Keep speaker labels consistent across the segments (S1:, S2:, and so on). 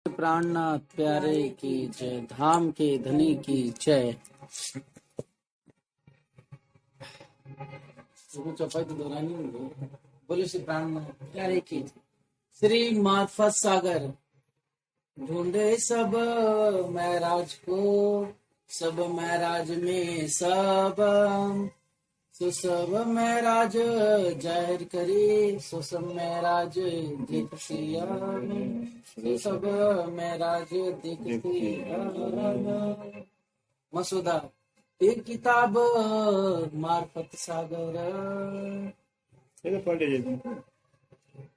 S1: प्राणनाथ प्यारे की जय, धाम के धनी की जय। चौपाई तो दोहरानी होगी। बोले श्री प्राणनाथ प्यारे की जय। श्री मार्फत सागर ढूंढे सब महराज को, सब महराज में सब सो सब महराज जाहिर करे, सो सब महराज देखतिया सो सब महराज देखतिया। मसूदा एक किताब मार्फत सागर।
S2: ये तो पढ़ लीजिए,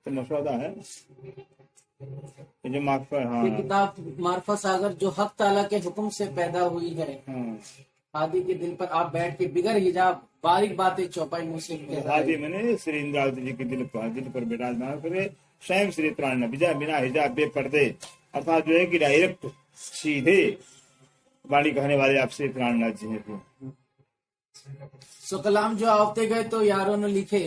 S2: तो मसौदा है ये जो मार्फत। हाँ,
S1: ये किताब मार्फत सागर जो हक ताला के हुक्म से पैदा हुई है। हादी के दिल पर आप बैठ के बिगर हिजाब बारीक बातें चौपाई मुझसे
S2: हादी मैंने श्री इंद्रावती जी के दिल पर विराजमान करे, स्वयं श्री प्राण बिना हिजाब बेपर्दे, अर्थात जो है कि डायरेक्ट सीधे वाणी कहने वाले आप श्री प्राणनाथ जी हैं।
S1: सो कलाम जो आवते गए तो यारों ने लिखे।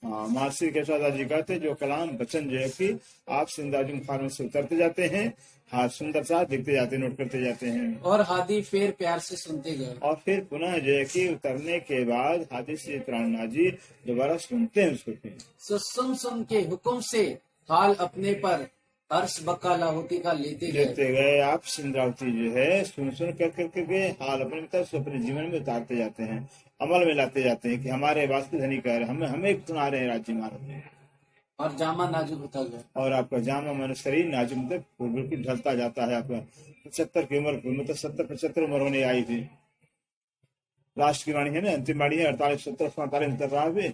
S2: हाँ, मासी केशवदास जी कहते जो कलाम वचन जो है कि आप सिंधाजी मुखार से उतरते जाते हैं, हाँ सुंदर सा दिखते जाते, नोट करते जाते हैं।
S1: और हादी फिर प्यार से सुनते गए,
S2: और फिर पुनः जो है कि उतरने के बाद हादी श्री प्राणनाथ जी दोबारा सुनते हैं उसको।
S1: सो सुन के हुक्म से हाल अपने पर अर्श बक्का लाहौती का लेते
S2: गए। आप सिंधरावती जो है सुन करके हाल अपने तरफ अपने जीवन में उतारते जाते हैं, अमल में लाते जाते हैं कि हमारे वास्तु धनी कह रहे हमें सुना रहे हैं राज्य महाराज।
S1: और जामा नाजुक होता गया,
S2: और आपका जामा मन शरीर नाजुक मतलब बिल्कुल ढलता जाता है। आपका 75 की उम्र मतलब 70-75 उम्र होने आई थी। लास्ट की वाणी है ना, अंतिम वाणी है 48, 70, 45 तक रहा है।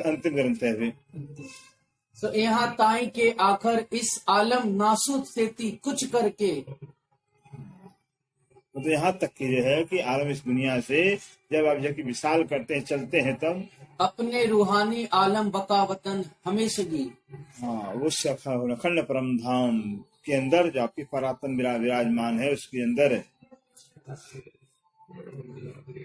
S2: अंतिम ग्रंथ है।
S1: सो यहाँ ताई के आखिर इस आलम नासूद सेती कुछ करके,
S2: तो यहाँ तक की जो है कि आलम इस दुनिया से जब आप जबकि विशाल करते हैं चलते हैं तब
S1: अपने रूहानी आलम बका वतन हमेशगी।
S2: हाँ, वो अखंड परम धाम के अंदर जो आपकी परात्म विराजमान है उसके अंदर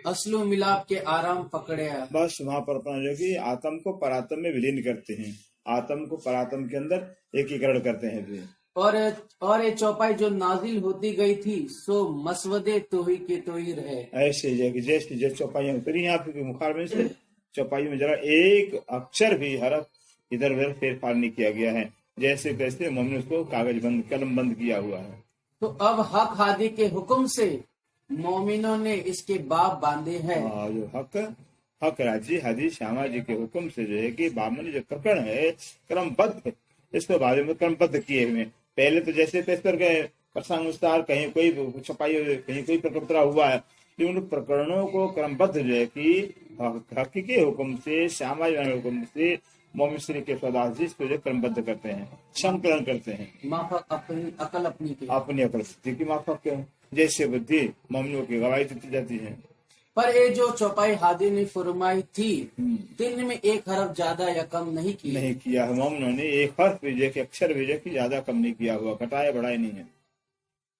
S1: असलो मिलाप के आराम पकड़े।
S2: बस वहाँ पर अपना जो कि आत्म को परात्म में विलीन करते हैं, आत्म को परात्म के अंदर एकीकरण करते हैं।
S1: और ये चौपाई जो नाजिल होती गई थी सो मसवदे तो ही रहे।
S2: ऐसे जैसे जो चौपाइयाँ उतरी हैं आपके मुखार में से, चौपाई में जरा एक अक्षर भी हरफ इधर उधर फेरफार नहीं किया गया है, जैसे तैसे हमने उसको कागज बंद कलम बंद किया हुआ है।
S1: तो अब हक हादी के हुक्म से मोमिनों ने इसके बाब बांधे हैं।
S2: जो हक राजी हादी श्यामा जी के हुक्म से जो है कि बाबा ने जो प्रकरण है क्रमबद्ध, इसको बाद में क्रमबद्ध किए हुए। पहले तो जैसे पेश कर गए प्रसंगानुसार, कहीं कोई छपाई कहीं कोई प्रकरण हुआ है, उन प्रकरणों को क्रमबद्ध जो है कि हक के हुक्म से श्यामा जी के हुक्म से मोमिन श्री केशवदास जी इसको जो क्रमबद्ध करते हैं, संकलन करते हैं।
S1: माफक अपनी अकल
S2: अपनी अकल बुद्धि की माफक क्यों, जैसे बुद्धि मोमिनों की गवाही देती जाती है।
S1: पर ये जो चौपाई हादी ने फरमाई थी, दिन में एक हरफ ज्यादा या कम नहीं किया
S2: है। मोमिनों ने एक हर्फ विजय के अक्षर विजय की ज्यादा कम नहीं किया हुआ, घटाया बढ़ाया नहीं है।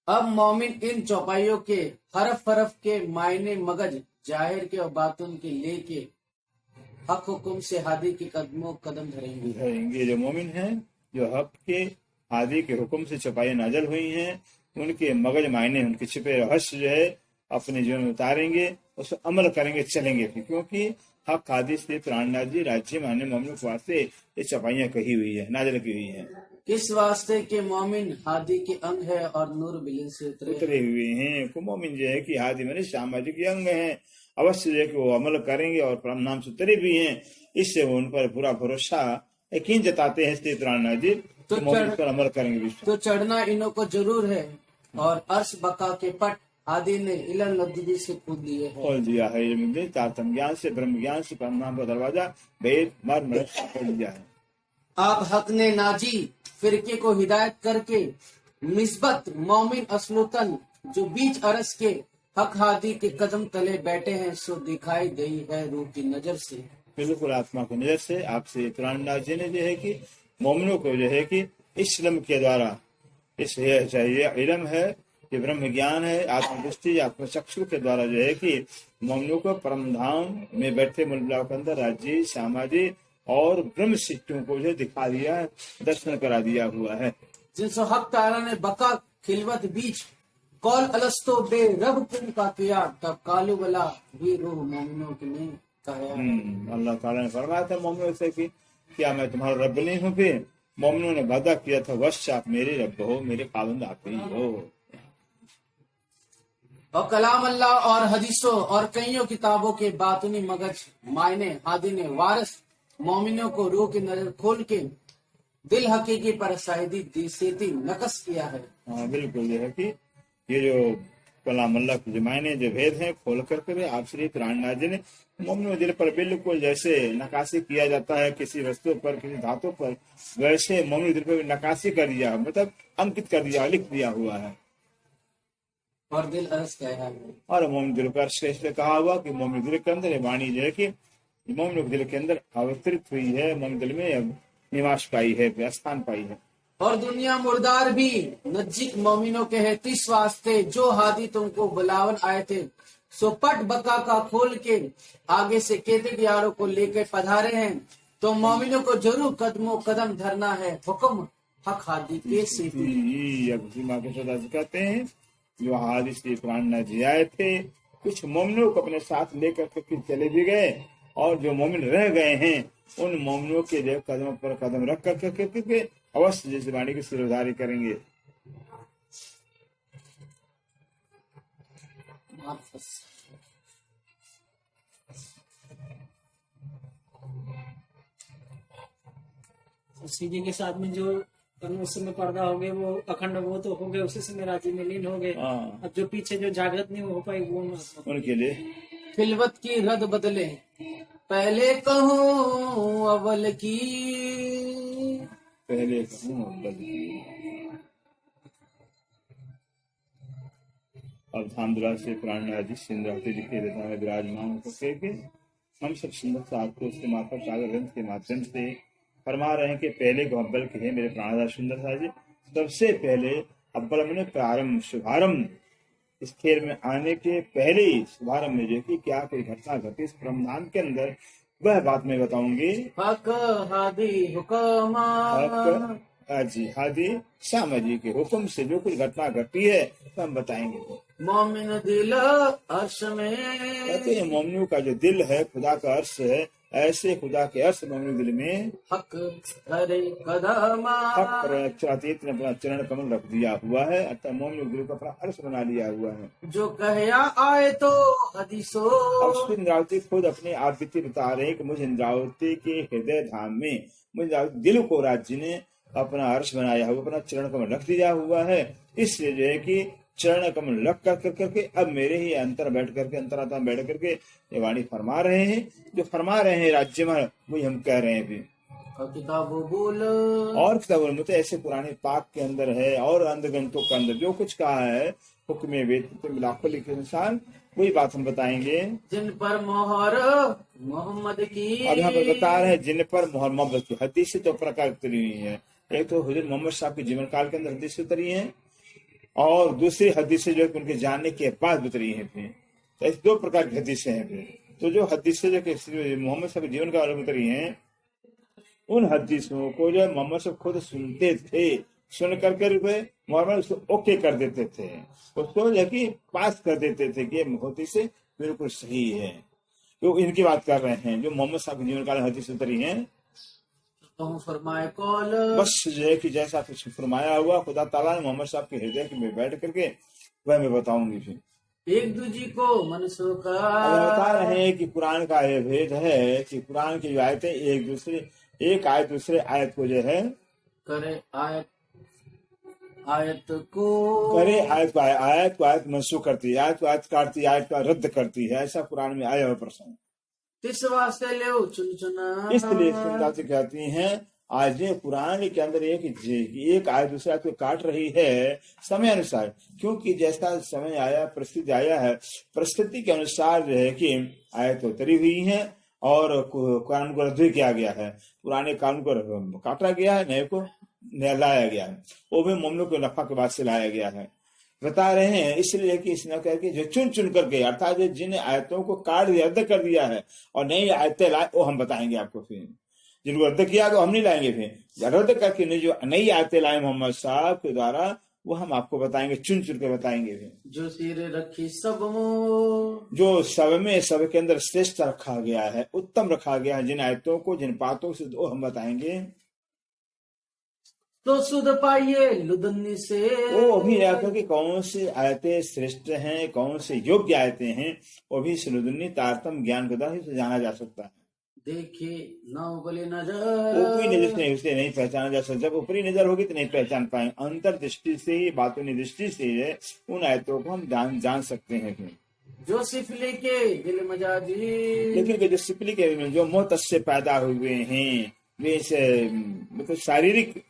S1: अब मोमिन इन चौपाइयों के हरफ के मायने मगज जाहिर के और बातुन के लेके हक हुक्म से हादी के कदम धरेंगे।
S2: जो मोमिन हैं, जो हक के हादी के हुक्म से चौपाई नाजल हुई हैं, उनके मगज मायने उनके छिपे रहस्य जो है अपने जीवन में उतारेंगे, उस अमल करेंगे, चलेंगे। क्योंकि हक हादी से प्राणनाथ जी राज्य माने मोमिन के वास्ते ये चौपाइयाँ कही हुई है, नाजल की हुई है।
S1: किस वास्ते के मोमिन हादी के अंग है और नूर बिलिन से
S2: उतरे हुए हैं। मोमिन जो है कि हादी माने श्यामा जी के अंग है, अवश्य जो है कि वो अमल करेंगे और परम नाम से उतरे भी हैं। इससे वो उन पर पूरा भरोसा यकीन जताते हैं श्री प्राणनाथ जी, तो मोमिन पर अमल करेंगे।
S1: तो चढ़ना इन्हों को जरूर है, और अर्श बका के पट आदि ने इलन लद्दी से खोल दिए है,
S2: खोल दिया है। तारतम ज्ञान से ब्रह्म ज्ञान से परम नाम का दरवाजा भेद मर्म खोल दिया है।
S1: आप हक ने नाजी फिरके को हिदायत करके मिस्बत मोमिन असलुतन जो बीच अरस के हक हादी के कदम तले बैठे हैं, सो दिखाई गई है रूह की नजर से।
S2: बिल्कुल आत्मा की नजर से आपसे प्राणनाथ जी ने जो है कि मोमिनों को जो है कि इस इल्म के द्वारा, इस इल्म है ये ब्रह्म ज्ञान है, आत्मदृष्टि आत्मचक्षु के द्वारा जो है कि मोमिनों को परम धाम में बैठे मुल्ला के अंदर राज्य श्यामा जी और ब्रह्म शिष्टों को जो दिखा दिया, दर्शन करा दिया हुआ है।
S1: जिनसो हक ताला ने बका खिलवत बीच कौल अलस्तो बे रब कुम का किया, तब कालू वाला भी रूह मोमिनों के ने कहा।
S2: अल्लाह ताला ने फरमाया था मोमिनों से कि क्या मैं तुम्हारा रब नहीं हूँ? फिर मोमिनों ने वादा किया था, वश आप मेरे रब हो, मेरे पाबंद आप ही हो।
S1: और कलाम अल्लाह और हदीसों और कईयों किताबों के बातुनी मगज मायने हादी ने वारस मोमिनों को रूह की नजर खोल के दिल हकीकी पर शाहिदी दिसेती नकस किया है।
S2: हाँ बिल्कुल, ये है कि ये जो कलाम अल्लाह के जो मायने जो भेद हैं खोल कर आप श्री प्राणनाथ जी ने मोमिनों दिल पर बिल्कुल जैसे नकाशी किया जाता है किसी वस्तु पर, किसी धातु पर, वैसे मोमिन दिल पर नकाशी कर दिया, मतलब अंकित कर दिया, लिख दिया हुआ है।
S1: और दिल अरस कहा है।
S2: और मोमिन दिल का अर्श इसलिए कहा हुआ कि मोमिन दिल के अंदर ये वाणी जो है कि मोमिन के दिल के अंदर अवतरित हुई है, मोमिन दिल में अब निवास पाई है, स्थान पाई है।
S1: और दुनिया मुर्दार भी नजीक मोमिनों के है, तिस वास्ते जो हादी तुमको बुलावन आए थे, सो पट बका का खोल के आगे से केते यारों को लेकर पधारे हैं, तो मोमिनों को जरूर कदमों कदम धरना है, हुक्म हक हादी के सीधी।
S2: अब माँ के सदा कहते हैं जो हादी श्री प्राणनाथ जी आए थे, कुछ मोमिनों को अपने साथ लेकर के फिर चले भी गए, और जो मोमिन रह गए हैं उन मोमिनों के जो कदमों पर कदम रख करके अवश्य जैसे वाणी की सिरदारी करेंगे।
S3: सीधी के साथ में जो उस समय पर्दा हो गए वो अखंड, वो तो हो गए, उसी समय राजी में लीन हो गए। अब जो पीछे जो जागृत नहीं हो पाई वो
S2: उनके लिए
S1: खिलवत की रद बदले, पहले कहूँ अव्वल की,
S2: पहले कहूँ अव्वल की। अब धामधुरा से प्राणनाथ जी सिंधरावती जी के हृदय में विराजमान होकर के हम सब सुंदर साहब को उसके मार्फत सागर ग्रंथ के माध्यम से फरमा रहे हैं कि पहले को अव्वल के है मेरे प्राणनाथ सुंदर साहब जी। सबसे पहले अव्वल मैंने प्रारंभ, शुभारंभ, इस खेल में आने के पहले ही शुभारंभ में जो कि क्या कोई घटना घटी इस ब्रह्मांड के अंदर, वह बात मैं बताऊंगी।
S1: हक हादी हुक्म,
S2: जी हादी श्यामा जी के हुक्म से जो कुछ घटना घटी है तो हम बताएंगे।
S1: मोमिन दिल अर्श में,
S2: कहते हैं मोमिनों का जो दिल है खुदा का अर्श है, ऐसे खुदा के अर्श मोमिन दिल में
S1: हक हरे कदम,
S2: अतीत ने अपना चरण कमल रख दिया हुआ है, अर्थात मोमिन दिल को अपना अर्श बना लिया हुआ है।
S1: जो कहया आए तो हदीसो।
S2: अब इंद्रावती खुद अपने आप बीती बता रहे हैं कि मुझे इंद्रावती के हृदय धाम में मुझे दिल को राज्य ने अपना अर्श बनाया हुआ, अपना चरण कमल रख दिया हुआ है। इसलिए जो है कि चरण कमल रख कर करके अब मेरे ही अंतर बैठ करके, अंतरात्मा बैठ करके ये वाणी फरमा रहे हैं, जो फरमा रहे हैं राज्य में वही हम कह रहे हैं। भी
S1: किताबों बोल,
S2: और किताबों में तो ऐसे पुराने पाक के अंदर है और अंध ग्रंथों के अंदर जो कुछ कहा है हुक्म वेद लाखों लिखे अनुसार वही बात हम बताएंगे।
S1: जिन पर मोहर मोहम्मद की,
S2: अब यहाँ पर बता रहे हैं जिन पर मोहम्मद की हदीस तो प्रकार उतरी हुई है। एक तो हुजूर मोहम्मद साहब के जीवन काल के अंदर हदीस उतरी है, और दूसरी हदीसें जो है उनके जानने के बाद उतरी है। तो ऐसे दो प्रकार की हदीसें हैं। तो जो हदीसें जो मोहम्मद साहब के जीवन काल में उतरी हैं, उन हदीसों को जो मोहम्मद साहब खुद सुनते थे, सुन करके मोहम्मद उसको ओके कर देते थे, उसको जो कि पास कर देते थे कि हदीस से बिल्कुल सही है। तो इनकी बात कर रहे हैं जो मोहम्मद साहब के जीवन काल में हदीस उतरी है।
S1: तो फरमाए कौल,
S2: बस जो है कि जैसा कुछ फरमाया हुआ खुदा ताला ने मोहम्मद साहब के हृदय में बैठ करके वह मैं बताऊंगी। फिर
S1: एक दूजी को मनसो का,
S2: बता रहे हैं कि कुरान का यह भेद है कि कुरान की जो आयतें एक आयत दूसरे आयत को जो है
S1: करे आयत को
S2: करे आयत को आयत मनसूख करती है, आयत को आयत काटती है, आयत का रद्द करती है। ऐसा कुरान में आया हुआ प्रसंग।
S1: तिस वास्ते ले चुन चुना,
S2: इसलिए कहती हैं आज ये कुरान के अंदर एक आयत दूसरे आयत को काट रही है समय अनुसार, क्योंकि जैसा समय आया, परिस्थिति आया है, परिस्थिति के अनुसार जो है कि आयत उतरी हुई है और कुरान को रद्द किया गया है, पुराने कानून को काटा गया है, नए को नया लाया गया है, वो भी मोमिनों के नफा के बाद से लाया गया है। बता रहे हैं इसलिए कि इसने करके जो चुन चुन करके, अर्थात जिन आयतों को काट दिया, रद्द कर दिया है और नई आयतें लाए, वो हम बताएंगे आपको। फिर जिनको रद्द किया तो हम नहीं लाएंगे, फिर रद्द करके जो नई आयतें लाए मोहम्मद साहब के द्वारा वो हम आपको बताएंगे, चुन चुन के बताएंगे। फिर
S1: जो सिर रखी सब मोह,
S2: जो सब में सब के अंदर श्रेष्ठ रखा गया है, उत्तम रखा गया है, जिन आयतों को जिन बातों से वो हम बताएंगे।
S1: तो सुध पाइए लुदन्नी से,
S2: वो भी आकर के कौन सी आयतें श्रेष्ठ हैं, कौन से योग्य आयतें हैं, वो भी लुदन्नी तारतम ज्ञान गुदा से जाना जा सकता है।
S1: देखे ना बोले
S2: ऊपरी
S1: नजर,
S2: नजर से उसे नहीं पहचाना जा सकता। जब ऊपरी नजर होगी तो नहीं पहचान पाएंगे। अंतर्दृष्टि से ही, बातों दृष्टि से उन आयतों को हम जान सकते हैं।
S1: जो सिफली के दिल मजाजी,
S2: लेकिन जो सिपली के जो मोहत से पैदा हुए हैं, वे मतलब शारीरिक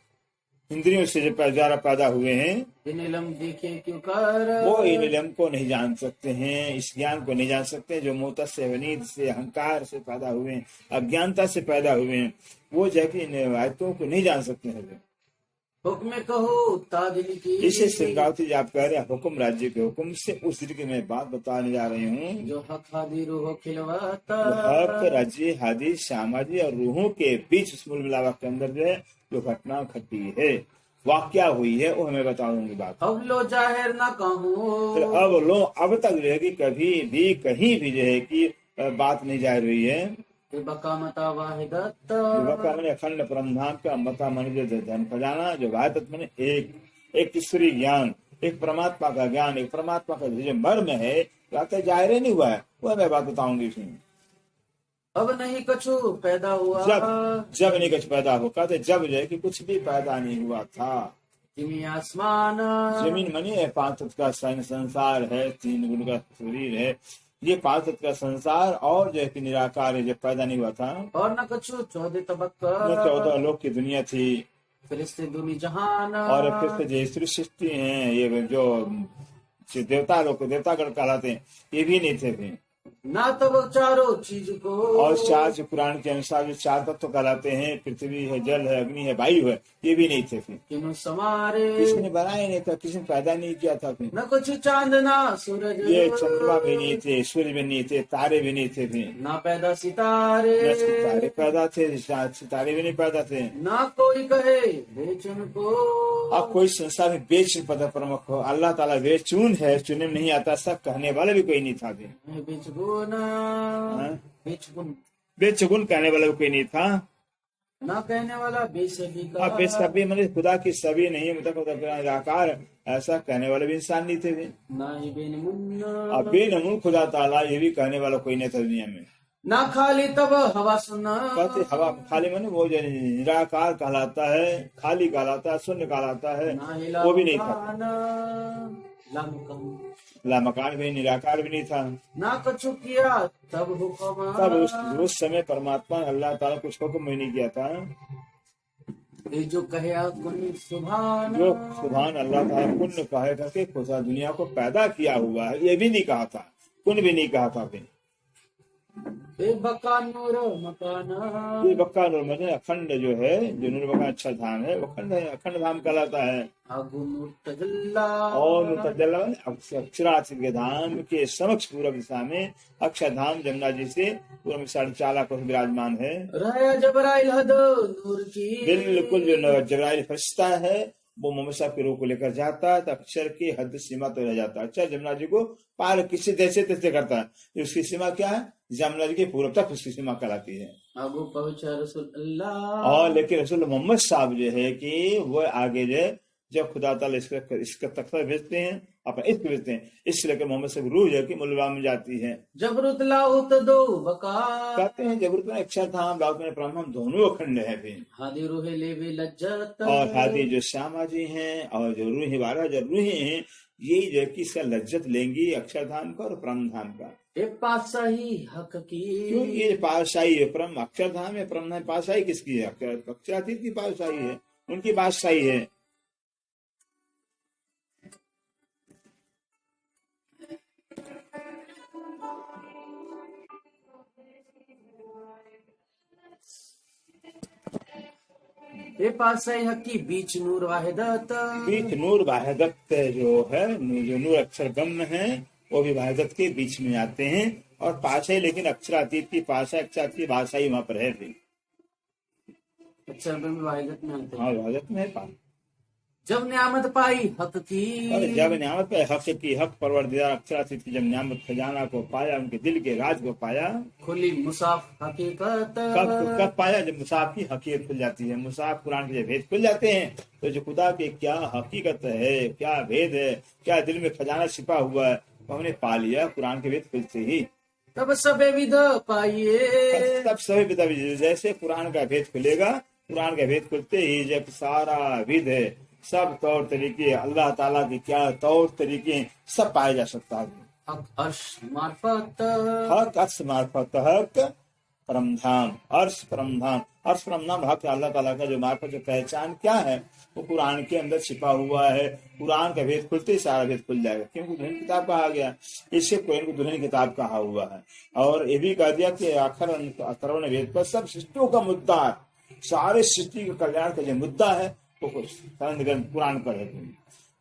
S2: इंद्रियों से जो द्वारा पैदा हुए हैं,
S1: इन इलम देखे क्यों कर,
S2: वो इन इल्म को नहीं जान सकते हैं, इस ज्ञान को नहीं जान सकते। जो मोहत से, वनीद से, अहंकार से पैदा हुए हैं, अज्ञानता से पैदा हुए हैं, वो जाके इन आयतों को नहीं जान सकते हैं।
S1: हुक्म कहो तादिल की,
S2: इसे सिद्धार्थी जी आप कह रहे हैं हुक्म राज्य के हुक्म से, उस की मैं बात बताने जा रही हूँ।
S1: जो हक हादी रूह खिलवाता,
S2: हक राज्य हादी सामाजिक और रूहों के बीच उस मूल मिलावट के अंदर जो है जो घटना घटी है, वाक्या हुई है, वो हमें बताऊंगी बात।
S1: अब लो जाहिर ना कहूँ,
S2: तो अब तक जो है कि कभी भी कहीं भी जो है कि बात नहीं जाहिर हुई है।
S1: बका मता वाहिदत,
S2: बका मैंने अखंड परमधाम का, मता मन जो धन खजाना, जो वाहिदत मैंने एक ईश्वरी ज्ञान, एक परमात्मा का ज्ञान, एक परमात्मा का जो मर्म है, बातें जाहिर नहीं हुआ है, वह मैं बात बताऊंगी।
S1: अब नहीं कछु पैदा हुआ,
S2: जब नहीं कुछ पैदा होगा, तो जब जो है कि कुछ भी पैदा नहीं हुआ था।
S1: जिमी आसमान,
S2: जमीन मनी है, 5 तत्व का संसार है, 3 गुण का शरीर है, ये 5 तत्व का संसार और जो है कि निराकार है, जब पैदा नहीं हुआ था।
S1: और न कछु 14 तबक्का,
S2: 14 लोक की दुनिया थी,
S1: फिरिश्ते दुनी जहान,
S2: और फिर से जय सृष्टि है, ये जो देवता लोग, देवतागण कहलाते हैं, ये भी नहीं थे।
S1: ना तब चारों चीज को,
S2: और 4 जो पुराण के अनुसार जो 4 तत्व कहलाते हैं, पृथ्वी है, जल है, अग्नि है, वायु है, ये भी नहीं थे।
S1: किनु समारे,
S2: किसी ने बनाया नहीं था, किसी ने पैदा नहीं किया था।
S1: न कुछ चांद ना सूरज,
S2: ये चंद्रमा भी नहीं थे, सूर्य भी नहीं थे, तारे भी नहीं थे।
S1: ना पैदा सितारे,
S2: तारे पैदा थे, सितारे भी नहीं पैदा थे।
S1: ना कोई कहे बेचुन को,
S2: अब कोई संसार में बेचुन पद प्रमुख हो, अल्लाह ताला बेचुन है, चुने में नहीं आता, सब कहने वाला भी कोई नहीं था। बेचुन कहने वाला भी कोई नहीं था।
S1: ना कहने वाला बेसबी का,
S2: अब बेसबी मतलब खुदा की सभी नहीं, मतलब निराकार, ऐसा कहने वाले भी इंसान नहीं थे।
S1: ना ही बेनमुन्ना,
S2: अब बेनमुन खुदा ताला, ये भी कहने वाला कोई नहीं था दुनिया में।
S1: ना खाली तब हवा सुना,
S2: कहते हवा खाली माने वो जो निराकार कहलाता है, खाली कहलाता है, शून्य कहलाता है, वो भी नहीं था। ला मकान भी, निराकार भी नहीं था।
S1: ना कछु किया तब हुक्म,
S2: तब उस समय परमात्मा अल्लाह ताला कुछ हुक्म भी नहीं किया था।
S1: ये जो कहे कुन सुभान,
S2: जो सुभान अल्लाह ताला कुन कहे करके खुदा दुनिया को पैदा किया हुआ है, ये भी नहीं कहा था, कुन भी नहीं कहा था। फिर
S1: बका नूर मकाना,
S2: ये बक्का नूर मतलब अखंड जो है, जो नूर बका अच्छा धाम है, वो अखंड धाम कहलाता है।
S1: आगु नूर तजल्ला,
S2: और तजल्ला अक्षरार्थ के धाम के समक्ष पूर्व दिशा में अक्षरधाम जमुना जी से पूर्व 4.5 लाख विराजमान है।
S1: रहा जबराइल हद नूर की,
S2: बिल्कुल जो जबराइल फरिश्ता है, वो मोहम्मद साहब के रूह को लेकर जाता है, तो अक्षर की हद सीमा तो रह जाता है। अक्षर जमुना जी को पार किसी जैसे तैसे करता है। उसकी सीमा क्या है? जमुना जी के पूर्व तक उसकी सीमा कहलाती है।
S1: आगू पहुंचा रसूल अल्लाह,
S2: और लेकिन रसूल मोहम्मद साहब जो है कि वो आगे जो जब खुदा ताला इसका तख्ता भेजते हैं, अपना इश्क भेजते हैं, इससे लेकर मोहम्मद साहब रूह जो कि मुल्ला में जाती है।
S1: जबरुत लाउत दो बका,
S2: कहते हैं जबरुत में अक्षर धाम, दाऊद में ब्रह्म, दोनों अखंड है। फिर
S1: हादी रूहे ले भी लज्जत,
S2: और हादी जो श्यामा जी हैं, और जो रूही 12 जो रूही हैं, यही जो कि इसका लज्जत लेंगी अक्षरधाम का और परमधाम का।
S1: पातशाही हक की,
S2: क्यों ये पातशाही है, परम अक्षरधाम है, परमधाम पातशाही किसकी है? अक्षरातीत की पातशाही है, उनकी बादशाही है।
S1: ये पातशाही हक की बीच नूर वाहिदत,
S2: बीच नूर वाहिदत जो है, जो नूर अक्षर गम है, वो भी वाहिदत के बीच में आते हैं। और पाशाही, लेकिन अक्षरातीत की पाशा, अक्षरातीत की भाषाई वहां पर है।
S1: अच्छा में वाहिदत में अंतर।
S2: हाँ वाहिदत में है पाक।
S1: जब नियामत पाई हक की,
S2: और जब नियामत पे हक की, हक परवरदिगार अक्षरातीत की जब नियामत खजाना को पाया, उनके दिल के राज को पाया,
S1: खुली मुसाफ हकीकत।
S2: कब पाया? जब मुसाफ की हकीकत खुल जाती है, मुसाफ कुरान के जब भेद खुल जाते हैं, तो जो खुदा के क्या हकीकत है, क्या भेद है, क्या दिल में खजाना छिपा हुआ है, तो हमने पा लिया कुरान के भेद खुलते ही।
S1: तब सबे विध पाइए,
S2: तब सभी पिता जैसे कुरान का भेद खुलेगा, कुरान का भेद खुलते ही जब सारा विध है, सब तौर तरीके, अल्लाह ताला के क्या तौर तरीके सब पाया जा सकता है।
S1: हक अर्श मार्फत,
S2: हक अर्श मार्फत, हक परमधाम, अर्श परमधाम, अर्श परमधाम हक अल्लाह ताला का जो मार्फत, जो पहचान क्या है, वो कुरान के अंदर छिपा हुआ है। कुरान का भेद खुलते ही सारा भेद खुल जाएगा, क्योंकि दुल्हन किताब कहा गया, इससे कुरान को दुल्हन किताब कहा हुआ है। और ये भी कह दिया कि आखिर अतरवन वेद पर सब सृष्टियों का मुद्दा है, सारे सृष्टि के कल्याण का जो मुद्दा है वो कुरान पर है।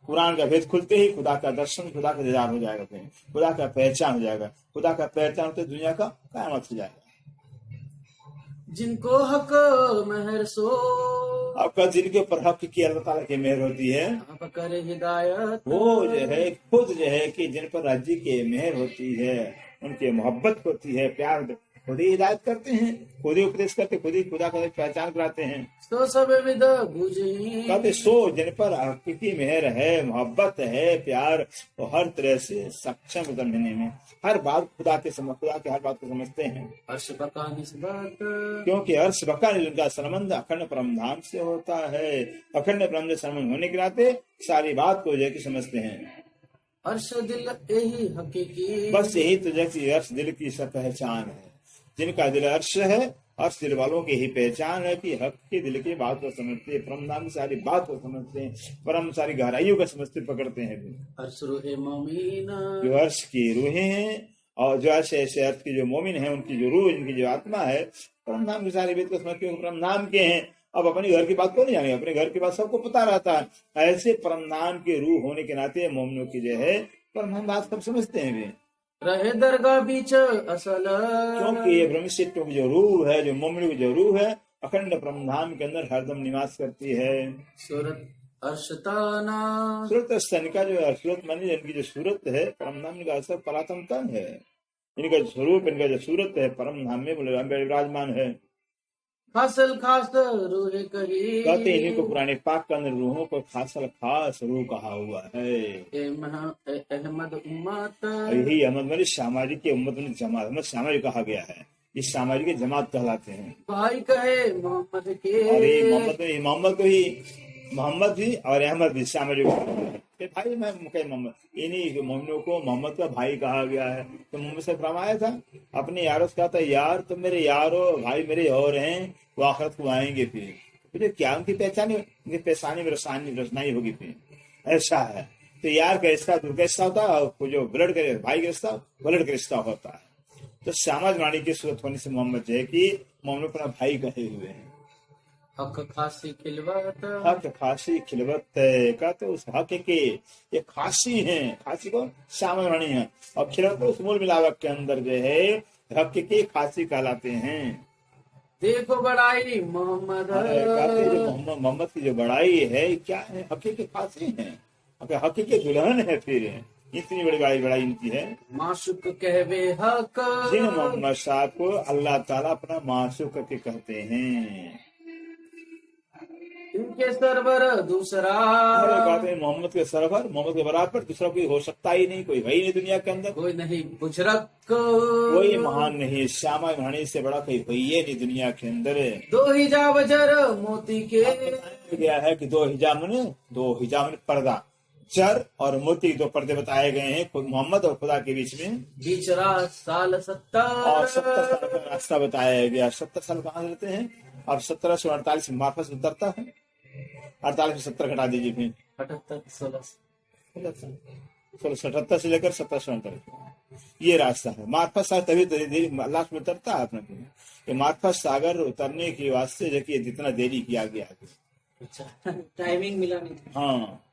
S2: कुरान का भेद खुलते ही खुदा का दर्शन, खुदा का दीदार हो जाएगा, खुदा का पहचान हो जाएगा। खुदा का पहचान होते दुनिया का कयामत हो जाएगा।
S1: जिनको हक मेहर सो,
S2: आपका जिनके ऊपर हक की अल्लाह ताला की मेहर होती है,
S1: आप करे हिदायत,
S2: वो जो है खुद जो है कि जिन पर राज्य की मेहर होती है, उनकी मोहब्बत होती है, प्यार, खुद ही हिदायत करते हैं, खुद ही उपदेश करते, खुद ही खुदा का पहचान कराते हैं।
S1: तो सब विद बुझी,
S2: कहते सो जिन पर हकीकी मेहर है, मोहब्बत है, प्यार, वो हर तरह से सक्षम समझने में, हर बात खुदा के हर बात को समझते हैं।
S1: अर्श बका निस्बत,
S2: क्योंकि अर्श बका उनका संबंध अखंड परमधाम से होता है। अखंड परम से संबंध होने के नाते सारी बात को जो समझते हैं।
S1: अर्श दिल यही हकीकी,
S2: बस यही तो जैसी अर्श दिल की सब पहचान है। जिनका दिल अर्श है, अर्श दिल वालों की ही पहचान है कि हक के दिल की बात को समझते हैं, परम नाम की सारी बात को समझते हैं, परम सारी गहराइयों को समझते पकड़ते हैं।
S1: अर्श रूहे मोमीना,
S2: जो अर्श की रूहें हैं और जो ऐसे अर्श की जो मोमिन है, उनकी जो रूह, इनकी जो आत्मा है, परम नाम की सारी बात को समझते हैं, परम नाम के हैं। अब अपने घर की बात को नहीं जाने, अपने घर की बात सबको पता रहता है। ऐसे परम नाम के रूह होने के नाते मोमिनों की जो है परम नाम बात सब समझते हैं वे।
S1: रहे दरगाह बीच असल,
S2: क्योंकि ये ब्रह्मचित्तों की जो रूह है, जो मोमिनों की जो रूह है, अखंड ब्रह्मधाम के अंदर हरदम निवास करती है।
S1: सूरत अर्शताना,
S2: सूरत स्तन का जो सूरत मानी, इनकी जो सूरत है परमधाम का असर परातम तन है, इनका स्वरूप, इनका जो सूरत है परमधाम में विराजमान है।
S1: खासल खास रूहे कही,
S2: कहते हैं इनको पुराने पाक के अंदर रूहों को खासल खास रूह कहा हुआ है।
S1: अहमद उम्मत,
S2: यही अहमद मनी सामाजिक के उम्मत में जमात, अहमद सामाजिक कहा गया है, इस सामाजिक के जमात कहलाते हैं।
S1: भाई कहे मोहम्मद के,
S2: अरे मोहम्मद को ही मोहम्मद भी और अहमद भी सामाजिक भाई, मैं मोहम्मद, इन्हीं मोमिनों को मोहम्मद का भाई कहा गया है। तो मोहम्मद से फरमाया था अपने यारों से, कहा था यार तुम मेरे यारो, भाई मेरे और हैं, वो आखिरत को आएंगे, फिर क्या उनकी पहचान, उनकी पहचानी में रचनाई होगी, फिर ऐसा है। तो यार का रिश्ता दूर का रिश्ता होता है, और जो ब्लड का भाई का रिश्ता ब्लड का रिश्ता होता है। तो श्यामज वाणी की सूरत होने से मोहम्मद जो है कि मोहम्मद अपना भाई कहे हुए हैं।
S1: हक खासी खिलवत,
S2: हक खासी खिलवत का तो उस हक के ये खासी है, खासी कौन? श्यामज वाणी है, और खिलवत उस मूल मिलावट के अंदर जो है हक के खासी कहलाते हैं।
S1: देखो बड़ाई मोहम्मद,
S2: मोहम्मद की जो बड़ाई है क्या है, हकी के खासी है, हकी के दुल्हन है, फिर इतनी बड़ी बड़ाई इनकी है।
S1: माशुक कहवे हक,
S2: जिन मोहम्मद साहब को अल्लाह ताला अपना माशुक के कहते हैं,
S1: इनके सरवर दूसरा,
S2: कहते हैं मोहम्मद के सरवर, मोहम्मद के बराबर दूसरा कोई हो सकता ही नहीं, कोई है ही नहीं दुनिया के अंदर,
S1: कोई नहीं बुजरक,
S2: कोई महान नहीं, श्यामा भाणी से बड़ा कोई है नहीं दुनिया के अंदर।
S1: दो हिजाब जर मोती के,
S2: गया है कि दो हिजाब ने पर्दा, जर और मोती दो पर्दे बताए गए हैं मोहम्मद और खुदा के बीच में।
S1: बिचरा साल 70
S2: और 70 साल का रास्ता बताया गया। 70 साल कहाँ रहते हैं? अब 1748 में वापस उतरता है, 48 में 70 घटा दीजिए, फिर 77 से लेकर 1748 ये रास्ता है। मार्फत सागर तभी देरी लास्ट में उतरता है अपना, ये मार्फत सागर उतरने के वास्ते जो कि जितना देरी किया गया।
S3: अच्छा, टाइमिंग मिला नहीं।
S2: हाँ,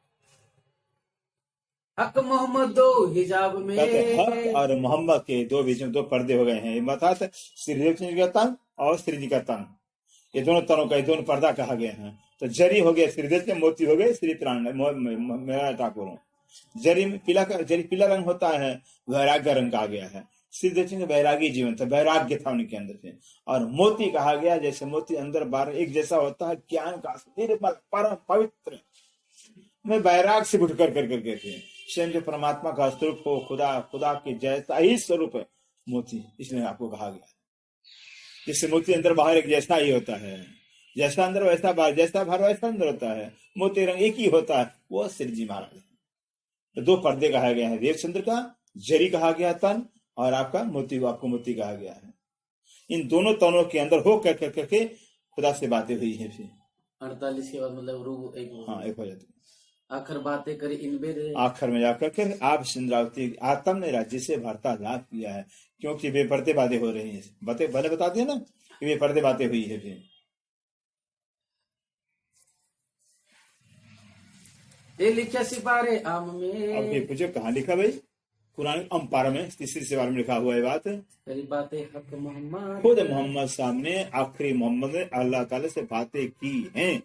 S1: हक मोहम्मद दो हिजाब में,
S2: हक और मोहम्मद के दो बीच में दो पर्दे हो गए हैं। ये बता श्री जी का तन और श्री जी का तन, ये दोनों तनों का, ये दोनों पर्दा कहा गया है। तो जरी हो गया श्रीदेव के, मोती हो गए श्री प्राण मेरा ठाकुर। जरी में जरी पीला रंग होता है, वैराग्य रंग कहा गया है। श्रीदेव सिंह वैरागी जीवन था, वैराग्य था उनके अंदर से। और मोती कहा गया, जैसे मोती अंदर बाहर एक जैसा होता है, ज्ञान का निर्मल परम पवित्र में वैराग से उठ कर करके थे। स्वयं जो परमात्मा का स्वरूप हो, खुदा के जैसा ही स्वरूप है मोती, इसलिए आपको कहा गया। जिससे मोती अंदर बाहर एक जैसा ही होता है, जैसा अंदर वैसा बाहर, जैसा बाहर वैसा अंदर होता है। मोती रंग एक ही होता है, वो श्री जी महाराज। तो दो पर्दे कहा गया है, देवचंद्र का जरी कहा गया तन, और आपका मोती, आपको मोती कहा गया है। इन दोनों तनों के अंदर हो करके खुदा से बातें हुई है। फिर
S1: 48 के बाद मतलब रू एक,
S2: हाँ एक हो जाती।
S1: आखिर बातें करी इन
S2: आखिर में जाकर के आप सिंद्रावती आत्म ने राज्य से वार्तालाप किया है, क्योंकि वे पर्दे बातें हो रही है। बातें भले बता दिए ना कि वे पर्दे बातें हुई है। फिर
S1: ये लिखा सिपारे आम में,
S2: अब ये पूछो कहाँ लिखा भाई? कुरान अंपारा में तीसरी सेवार में लिखा हुआ है बात।
S1: करी बातें हक मोहम्मद,
S2: खुद मोहम्मद साहब ने, आखिरी मोहम्मद ने अल्लाह ताला से बातें की हैं।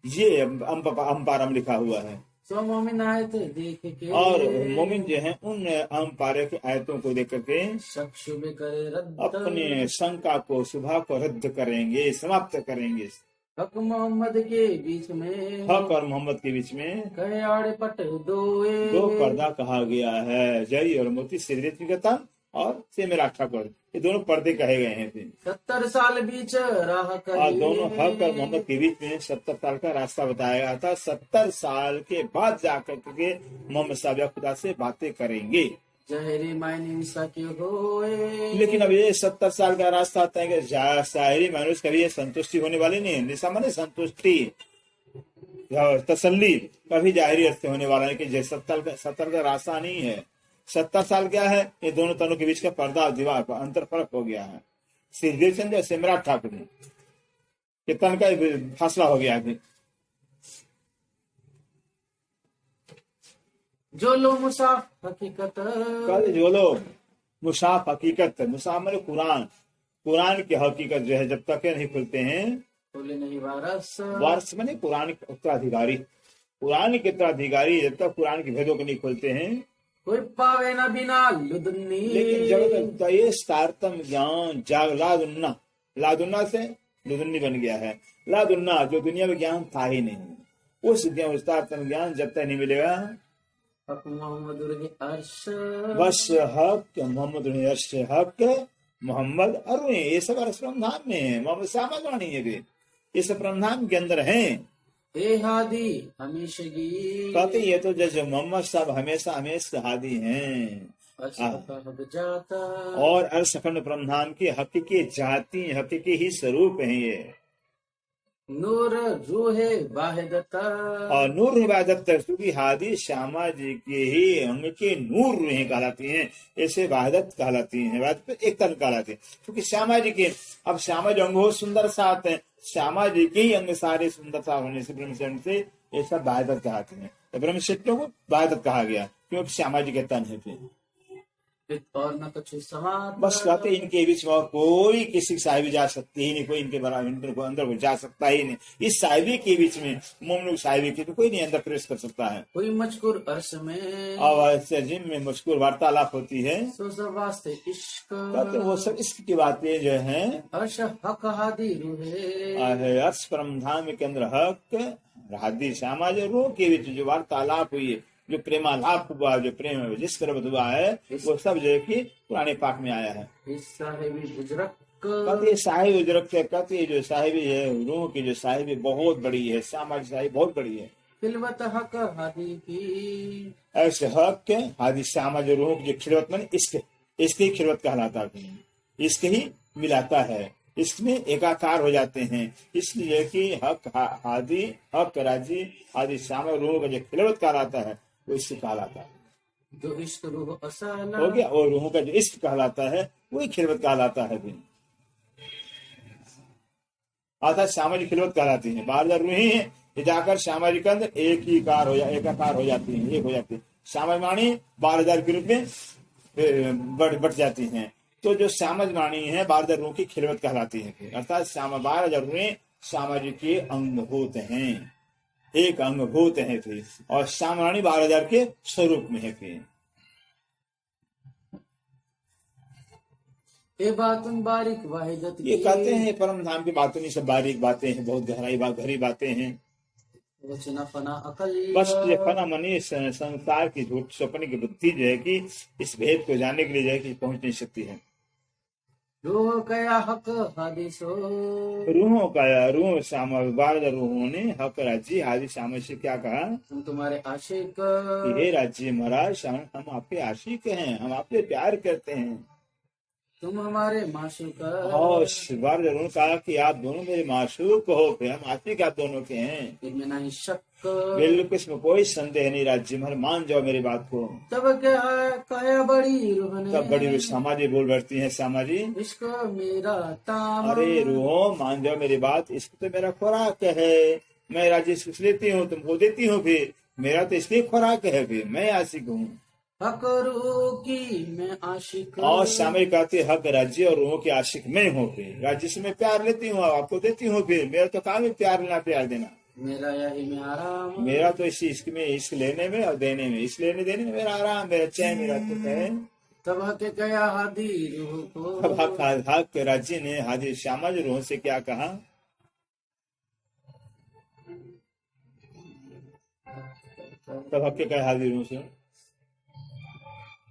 S2: ये अंपारा में लिखा हुआ है।
S1: सो मोमिन आए थे देख के,
S2: और मोमिन जो है उन अंपारे की आयतों को देख करके
S1: शक शुबे करे रद्द,
S2: अपने शंका को, सुबह को रद्द करेंगे, समाप्त करेंगे।
S1: हक मोहम्मद के बीच में,
S2: हक और मोहम्मद के बीच में
S1: कहे आड़े पट दो
S2: पर्दा कहा गया है। जरी और मोती श्रीदेव और से मेरा ठाकुर, ये दोनों पर्दे कहे गए हैं। फिर
S1: 70 साल बीच राह
S2: और दोनों हक और मोहम्मद के बीच में 70 साल का रास्ता बताया गया था। 70 साल के बाद जाकर के मोहम्मद साहब खुदा से बातें करेंगे।
S1: जहरी मायने सके होए,
S2: लेकिन अब ये 70 साल का रास्ता आता है कि शायरी मानुष कभी ये संतुष्टि होने वाली नहीं है। निशा माने संतुष्टि, तसल्ली कभी जाहिरी अर्थ होने वाला है कि 70 का रास्ता नहीं है। 70 साल क्या है? ये दोनों तनों के बीच का पर्दा, दीवार का अंतर फर्क हो गया है। श्री चंद्र सिमराट ठाकुर के तन का फासला हो गया है।
S1: जो लो मुसाफ हकीकत,
S2: कल जो लोग मुसाफ हकीकत, मुसाफ माने कुरान की हकीकत जो है जब तक नहीं खुलते हैं,
S1: बोले नहीं
S2: वारस माने कुरान के उत्तराधिकारी, कुरान के उत्तराधिकारी जब तक कुरान के भेदों को नहीं खोलते हैं,
S1: कोई पावे ना बिना लुदन्नी।
S2: लेकिन जब ये तारतम ज्ञान लादुन्ना से लुदन्नी बन गया है। लादुन्ना जो दुनिया में ज्ञान था ही नहीं, उस तारतम ज्ञान जब तक नहीं मिलेगा।
S1: हक मोहम्मद अर्श,
S2: बस हक मोहम्मद अर्श, हक मोहम्मद अरुण, ये सब अर्श ब्रह्मधाम में है। मोहम्मद सामवाणी है, ये सब ब्रह्मधाम के अंदर हैं।
S1: ए हादी हमेशगी,
S2: कहते ये तो जैसे मोहम्मद साहब हमेशा हादी हैं।
S1: जाता
S2: और अर्श अखंड ब्रह्मधाम की हकीकी जाति, हकीकी ही स्वरूप है ये।
S1: नूर रूहे वाहिदता,
S2: और नूर इबादत क्योंकि हादी श्यामा जी के ही अंग के नूर रूहें कहलाती हैं, ऐसे वाहिदत कहलाती हैं, वाहिदत एक तन कहलाती है। क्योंकि श्यामा जी के, अब श्यामा जी अंग हो सुंदर साथ है, श्यामा जी के ही अंग सारे सुंदरता होने से ब्रह्मचरण से ये सब वाहिदत कहते हैं। तो ब्रह्मचर्यों को वाहिदत कहा गया क्योंकि श्यामा जी के तन है। फिर
S1: और न कुछ समाज,
S2: बस कहते इनके बीच में और कोई किसी साहिबी जा सकती ही नहीं, कोई इनके बराबर इनके अंदर को जा सकता ही नहीं। इस साहिबी के बीच में मोमनुक साहिबी के कोई नहीं अंदर प्रवेश कर सकता है।
S1: कोई मजकूर अर्श में,
S2: और जिम में मजकूर वार्तालाप होती है,
S1: सो सब वास्ते इश्क,
S2: कहते वो सब इश्क की बातें जो है।
S1: अर्श हक हादी रूहे,
S2: अर्श परमधाम के अंदर हक हादी श्यामा जो रूह के बीच जो वार्तालाप हुई है, जो प्रेमालाप हुआ, जो प्रेम जिस तरह हुआ है, वो सब जो है कि पुराने पाक में आया है।
S1: साहिबी बुजरक,
S2: कहते साहिब उजरक से कहते जो साहिबी है रूह की, जो साहिबी बहुत बड़ी है, श्यामा की साहिब बहुत बड़ी है।
S1: खिलवत हक हादी की,
S2: ऐसे हक हादी श्यामा जो रूह की जो खिलवत माने इश्क, इसकी खिलवत कहलाता है, इसके ही मिलाता है, इसमें एकाकार हो जाते हैं। इसलिए कि हक हादी, हक राजी हादी श्यामा रूह का जो खिलवत कहलाता है वो इससे कहलाता है।
S1: जो इश्क रूह असाला
S2: हो गया, और रूह का जो इश्क कहलाता है वही खिलवत कहलाता है। फिर अर्थात श्यामा जी खिलवत कहलाती है। 12 रूहें हैं, ये जाकर श्यामा जी के अंदर एकाकार हो जाती है, एक हो जाती है। श्यामा वाणी 12,000 के रूप में बढ़ जाती हैं। तो जो श्यामा वाणी है 12,000 रूह की खिलवत कहलाती है। अर्थात श्यामा 12,000 रूहें श्यामा जी के अंगभूत हैं, एक अंगभूत है फिर, और श्यामरानी 12,000 के स्वरूप में है फिर।
S1: ये बातुन बारीक वाहिदत
S2: ये कहते हैं परम धाम की बातों में सब बारीक बातें हैं, बहुत गहरी बातें हैं।
S1: वचना फना अकल
S2: बस ये फना मनी संसार की झूठ सपने की बुद्धि जो है कि इस भेद को जानने के लिए जो है कि पहुंच नहीं सकती है।
S1: रूह कया हक हादिसो,
S2: रूहों का रूह श्यामा 12 रूहों ने हक राज्य हादी श्यामा से क्या कहा,
S1: हम तुम्हारे आशिक,
S2: कि हे राज्य महाराज, हम आपके आशिक हैं, हम आपसे प्यार करते हैं।
S1: तुम हमारे माशूक,
S2: और 12 रूहों कहा कि आप दोनों मेरे माशूक हो, फिर हम आशिक आप दोनों के हैं,
S1: इनमें नहीं शक।
S2: बिल्कुल इसमें कोई संदेह नहीं। राज्य महाराज मान जाओ मेरी बात को।
S1: तब क्या है कया बड़ी रूह ने,
S2: तब बड़ी श्यामा जी बोल बैठती है, श्यामा जी
S1: इश्क मेरा ताम,
S2: अरे रूहो मान जाओ मेरी बात, इसको तो मेरा खुराक है, मैं राज्य सुख लेती हूँ, तुमको देती हूँ, फिर मेरा तो इसलिए खुराक है, फिर मैं आशिक हूँ।
S1: हक रूह की मैं आशिक,
S2: और श्यामा जी कहते हक राज्य और रूहों के आशिक मैं हूँ, फिर राज्य से मैं प्यार लेती हूँ, आपको देती हूँ, फिर मेरा तो काम है प्यार लेना प्यार देना।
S1: मेरा यही में आराम,
S2: मेरा तो इसी इश्क में, इश्क लेने में और देने में, इस लेने देने में मेरा आराम, मेरा चैन, मेरा सुख है।
S1: तब हक गया हादी रूह को,
S2: तब हक के राज्य ने हादी श्यामा जी रूह से क्या कहा, तब हक के कहा हादी रूह से,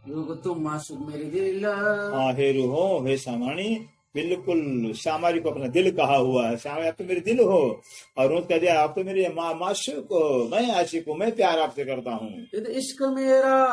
S1: रूह को तुम माशूक मेरे दिल,
S2: हाँ हे रूहो हे श्यामाणी, बिल्कुल श्यामा जी को अपना दिल कहा हुआ है। श्यामा आप तो मेरे दिल हो, और रोज कह दिया आप तो मेरे माशूक हो, मैं आशिक हूँ, मैं प्यार आपसे करता हूँ,
S1: इश्क मेरा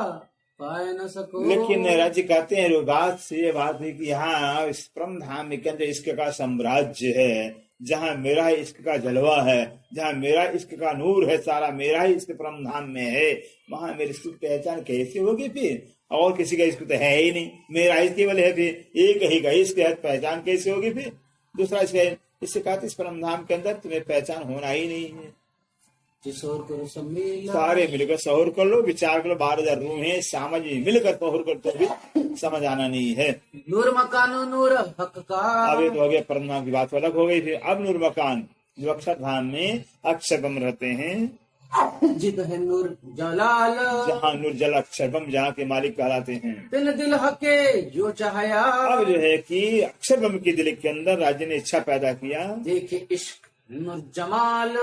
S1: पाए न सको।
S2: लेकिन राज्य कहते हैं बात से ये बात है कि यहाँ इस परम धाम में के अंदर इश्क का साम्राज्य है, जहाँ मेरा इश्क का जलवा है, जहाँ मेरा इश्क का नूर है, सारा मेरा ही इश्क परम धाम में है, वहां मेरी इश्क की पहचान कैसे होगी फिर, और किसी का इश्क तो है ही नहीं, मेरा इश्क केवल है, फिर एक ही का इश्क है, पहचान कैसे होगी फिर दूसरा इश्क है। इससे कहते इस परम धाम के अंदर तुम्हें पहचान होना ही नहीं है।
S1: जिसोर करो सम्मिला,
S2: सारे मिलकर सहूर कर लो, विचार कर लो, 12,000 रूह है, श्यामा जी मिलकर सहूर कर तो भी समझ आना नहीं है।
S1: नूर मकानो नूर हक का,
S2: अब ये तो हो गया परम धाम की बात अलग हो गई। फिर अब नूर मकान जो अक्षरधाम में अक्षरबम रहते हैं,
S1: जित है नूर जलाल,
S2: जहाँ नूर जल अक्षरबम जहाँ के मालिक कहलाते हैं।
S1: तिन दिल हके जो चाहया,
S2: अब जो है कि अक्षरबम के दिल के अंदर राज्य ने इच्छा पैदा किया,
S1: देखे इश्क नूर जमाल,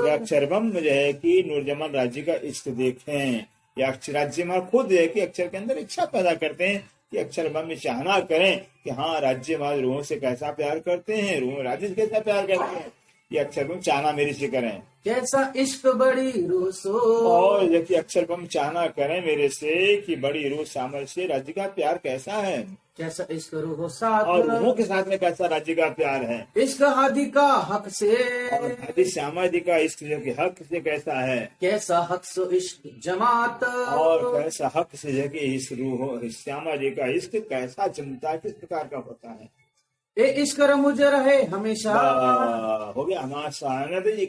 S2: अक्षरबम जो है कि नूर जमाल राज्य का इश्क देखें, या अक्षर राज्य में खुद है कि अक्षर के अंदर इच्छा पैदा करते हैं कि अक्षरबम में चाहना करें कि हाँ राज्य माल रूहों से कैसा प्यार करते हैं, रूह राज्य से कैसा प्यार करते हैं, ये अक्षरबम चाहना मेरे से करें,
S1: कैसा इश्क बड़ी रूह सो,
S2: और जबकि अक्षरबम चाहना करें मेरे से कि बड़ी रूह सामर से राज्य का प्यार कैसा है,
S1: कैसा इश्क रूह साथ,
S2: और रूहों के साथ में कैसा राज्य का प्यार है,
S1: इश्क हादी का हक से,
S2: और हादी श्यामा जी का इश्क जो कि हक से कैसा है,
S1: कैसा हक सो इश्क जमात,
S2: और कैसा हक से जो कि इस रूह श्यामा जी का इश्क कैसा जमता है, किस प्रकार का होता है।
S1: ए इश्क मुझे रहे हमेशा,
S2: हो गया हमारा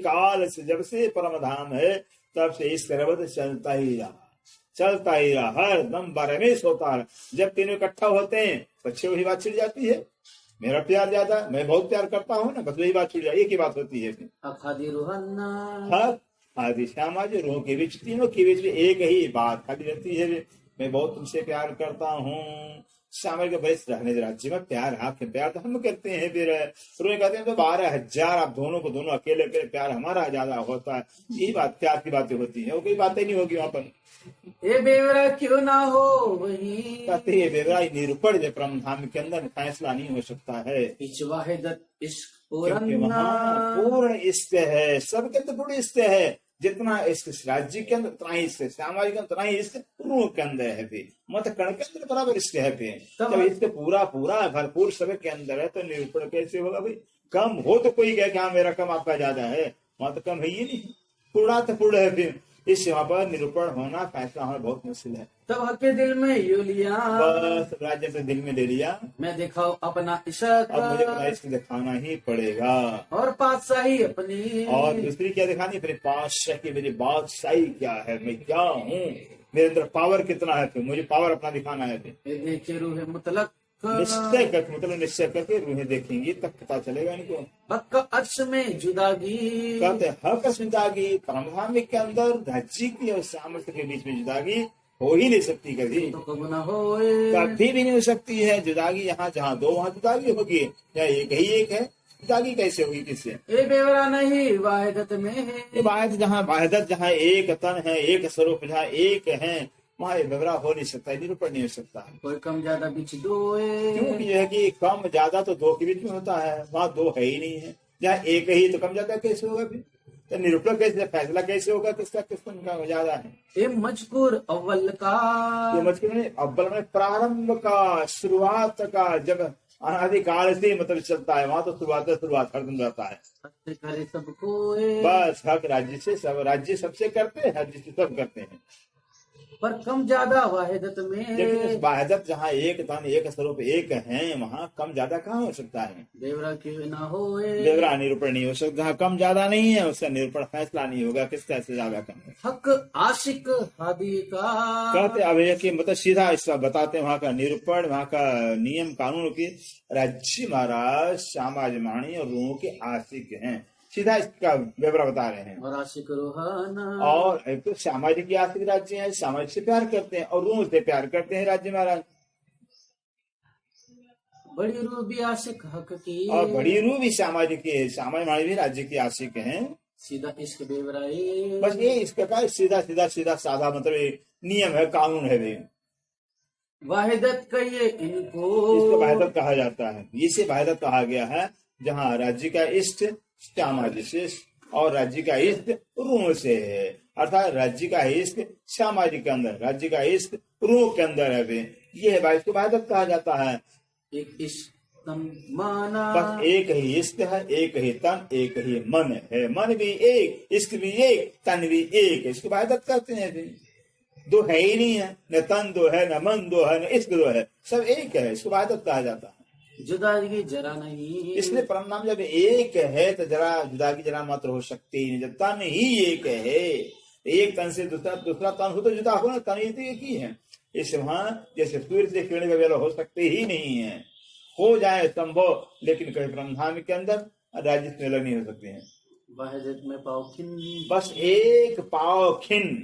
S2: काल से, जब से परम धाम है तब से इस तरह चलता ही रहा, चलता ही रहा, हर दम बारहमेश होता है। जब तीनों इकट्ठा होते हैं बच्चे वही बात छिड़ जाती है, मेरा प्यार ज्यादा, मैं बहुत प्यार करता हूँ ना, बस वही बात छिड़ जाती है, एक ही बात होती है।
S1: अखादी रूहन्ना,
S2: हर आदि श्यामा जी रूहों के बीच, तीनों के बीच में एक ही बात खाली रहती है, मैं बहुत तुमसे प्यार करता हूँ। श्यामा के बड़े रहने राज्य में प्यार, आपके प्यार तो हम करते हैं, फिर रूहें कहते हैं तो 12,000 आप दोनों को दोनों अकेले अकेले प्यार हमारा ज्यादा होता है, यही बात प्यार की बातें होती है, कोई बातें नहीं होगी वहां पर।
S1: ये बेवरा क्यों ना हो वही,
S2: कहते हैं बेवरा निरूपण जो परम धाम के अंदर फैसला नहीं हो सकता है,
S1: वाहिदत इश्क
S2: क्योंकि
S1: पूरन्ना,
S2: वहाँ पूर्ण इष्ट है, सबके अंदर पूर्ण इष्ट है, जितना इष्ट राज्य के अंदर उतना ही इष्ट, सामाजिक के अंदर उतना ही इष्ट रूह के अंदर है, फिर मत कण के अंदर बराबर इष्ट है, फिर जब इष्ट पूरा पूरा भरपूर सब के अंदर है तो निरूपण कैसे होगा भाई। कम हो तो कोई कहे कि हाँ मेरा कम आपका ज्यादा है, वहां तो कम है ही नहीं, पूरा तो पूर्ण है, फिर इस वहां पर निरूपण होना, फैसला होना बहुत मुश्किल है।
S1: तब हके दिल में यू लिया,
S2: बस राज्य अपने दिल में ले लिया,
S1: मैं दिखाऊं अपना इश्क,
S2: अब मुझे अपना इश्क दिखाना ही पड़ेगा,
S1: और बादशाही अपनी,
S2: और दूसरी क्या दिखानी, फिर बादशाह की मेरी बादशाही क्या है, मैं क्या हूँ, मेरे अंदर पावर कितना है, फिर मुझे पावर अपना दिखाना है। फिर
S1: ये देखे रूह मुतलक
S2: निश्चय कर, मतलब निश्चय करके रूहें देखेंगी तब पता चलेगा इनको।
S1: हक अर्श में जुदागी,
S2: कहते हक जुदागी, परमधामिक के अंदर धज्जी की और सामर्थ्य के बीच में जुदागी हो ही नहीं सकती कभी,
S1: तो कब न होए।
S2: कभी भी नहीं हो सकती है जुदागी। यहाँ जहाँ दो वहाँ जुदागी होगी, या एक ही एक है, जुदागी कैसे होगी किससे?
S1: ए बेवरा नहीं वाहिदत में है,
S2: ये वाहिदत जहाँ एक तन है, एक स्वरूप जहाँ एक है, वहाँ बेवरा हो नहीं सकता, निरूपण नहीं हो सकता।
S1: कोई कम ज्यादा बीच दोए,
S2: क्योंकि जो है कि कम ज्यादा तो दो के बीच में होता है, वहाँ दो है ही नहीं है। जहाँ एक ही तो कम ज्यादा कैसे होगा फिर? तो निरूपण कैसे, फैसला कैसे होगा किसका किसका ज्यादा है?
S1: ए मजकूर अव्वल का,
S2: ये मजकूर में अव्वल में प्रारंभ का, शुरुआत का, जब अनादिकाल से मतलब चलता है, वहाँ तो शुरुआत हर दिन रहता है।
S1: हत्ते करे सबको,
S2: बस हक राज्य से सब, राज्य सबसे करते हैं, राज्य से सब करते हैं।
S1: पर कम ज्यादा वाहिदत में,
S2: लेकिन इस वाहिदत जहाँ एक तन एक स्वरूप एक है, वहाँ कम ज्यादा कहाँ हो सकता है?
S1: देवरा क्यों ना होए।
S2: देवरा निरूपण नहीं हो सकता, जहाँ कम ज्यादा नहीं है उसका निरूपण फैसला नहीं होगा किसका से ज्यादा कम है।
S1: हक आशिक हादी का,
S2: कहते अब ये कि मतलब सीधा इसका बताते हैं वहाँ का निरूपण, वहाँ का नियम कानून की। राज्य महाराज श्यामाजमाणी और रूहों के आशिक हैं, सीधा इसका व्यवहार बता रहे हैं।
S1: और आशिक रूहाना,
S2: और एक तो श्यामा जी की आशिक राज्य है, श्यामा जी से प्यार करते हैं और रूह से प्यार करते हैं राज्य महाराज।
S1: बड़ी रूबी आशिक हक की,
S2: और बड़ी रूह भी श्यामा जी की, श्यामा जी भी राज्य की आशिक हैं।
S1: सीधा इश्क बेवराई,
S2: बस ये इसका का सीधा साधा मतलब ये नियम है, कानून है। वे
S1: वाहिदत कहिए इनको,
S2: इसको वाहिदत कहा जाता है। इसे वाहिदत कहा गया है जहाँ राज्य का इष्ट श्यामा जी से और राज्य का इष्ट रूह से है, अर्थात राज्य का इष्ट श्यामा जी के अंदर, राज्य का इष्ट रूह के अंदर है। वे ये है भाई, इसको वाहिदत कहा जाता है।
S1: एक इश्क तन माना,
S2: बस एक ही इष्ट है, एक ही तन, एक ही मन है। मन भी एक, इष्ट भी एक, तन भी एक, इसको वाहिदत करते हैं। वे दो है ही नहीं है, न तन दो है, न मन दो है, न इष्ट दो है, सब एक है, इसको वाहिदत कहा जाता है।
S1: जुदागी जरा नहीं,
S2: इसलिए परम नाम जब एक है तो जरा जुदागी जरा मात्र हो सकती ही नहीं। जब तन ही एक है, एक तन से दूसरा तन हो तो जुदा हो ना, तन तो एक ही है। इस वहां जैसे सूर्य से किरण वगैरह हो सकते ही नहीं है, हो जाए संभव, लेकिन कभी परमधाम के अंदर राज्य में अलग नहीं हो सकते हैं।
S1: वाहिदत में पाव खिन,
S2: बस एक पाव खिन,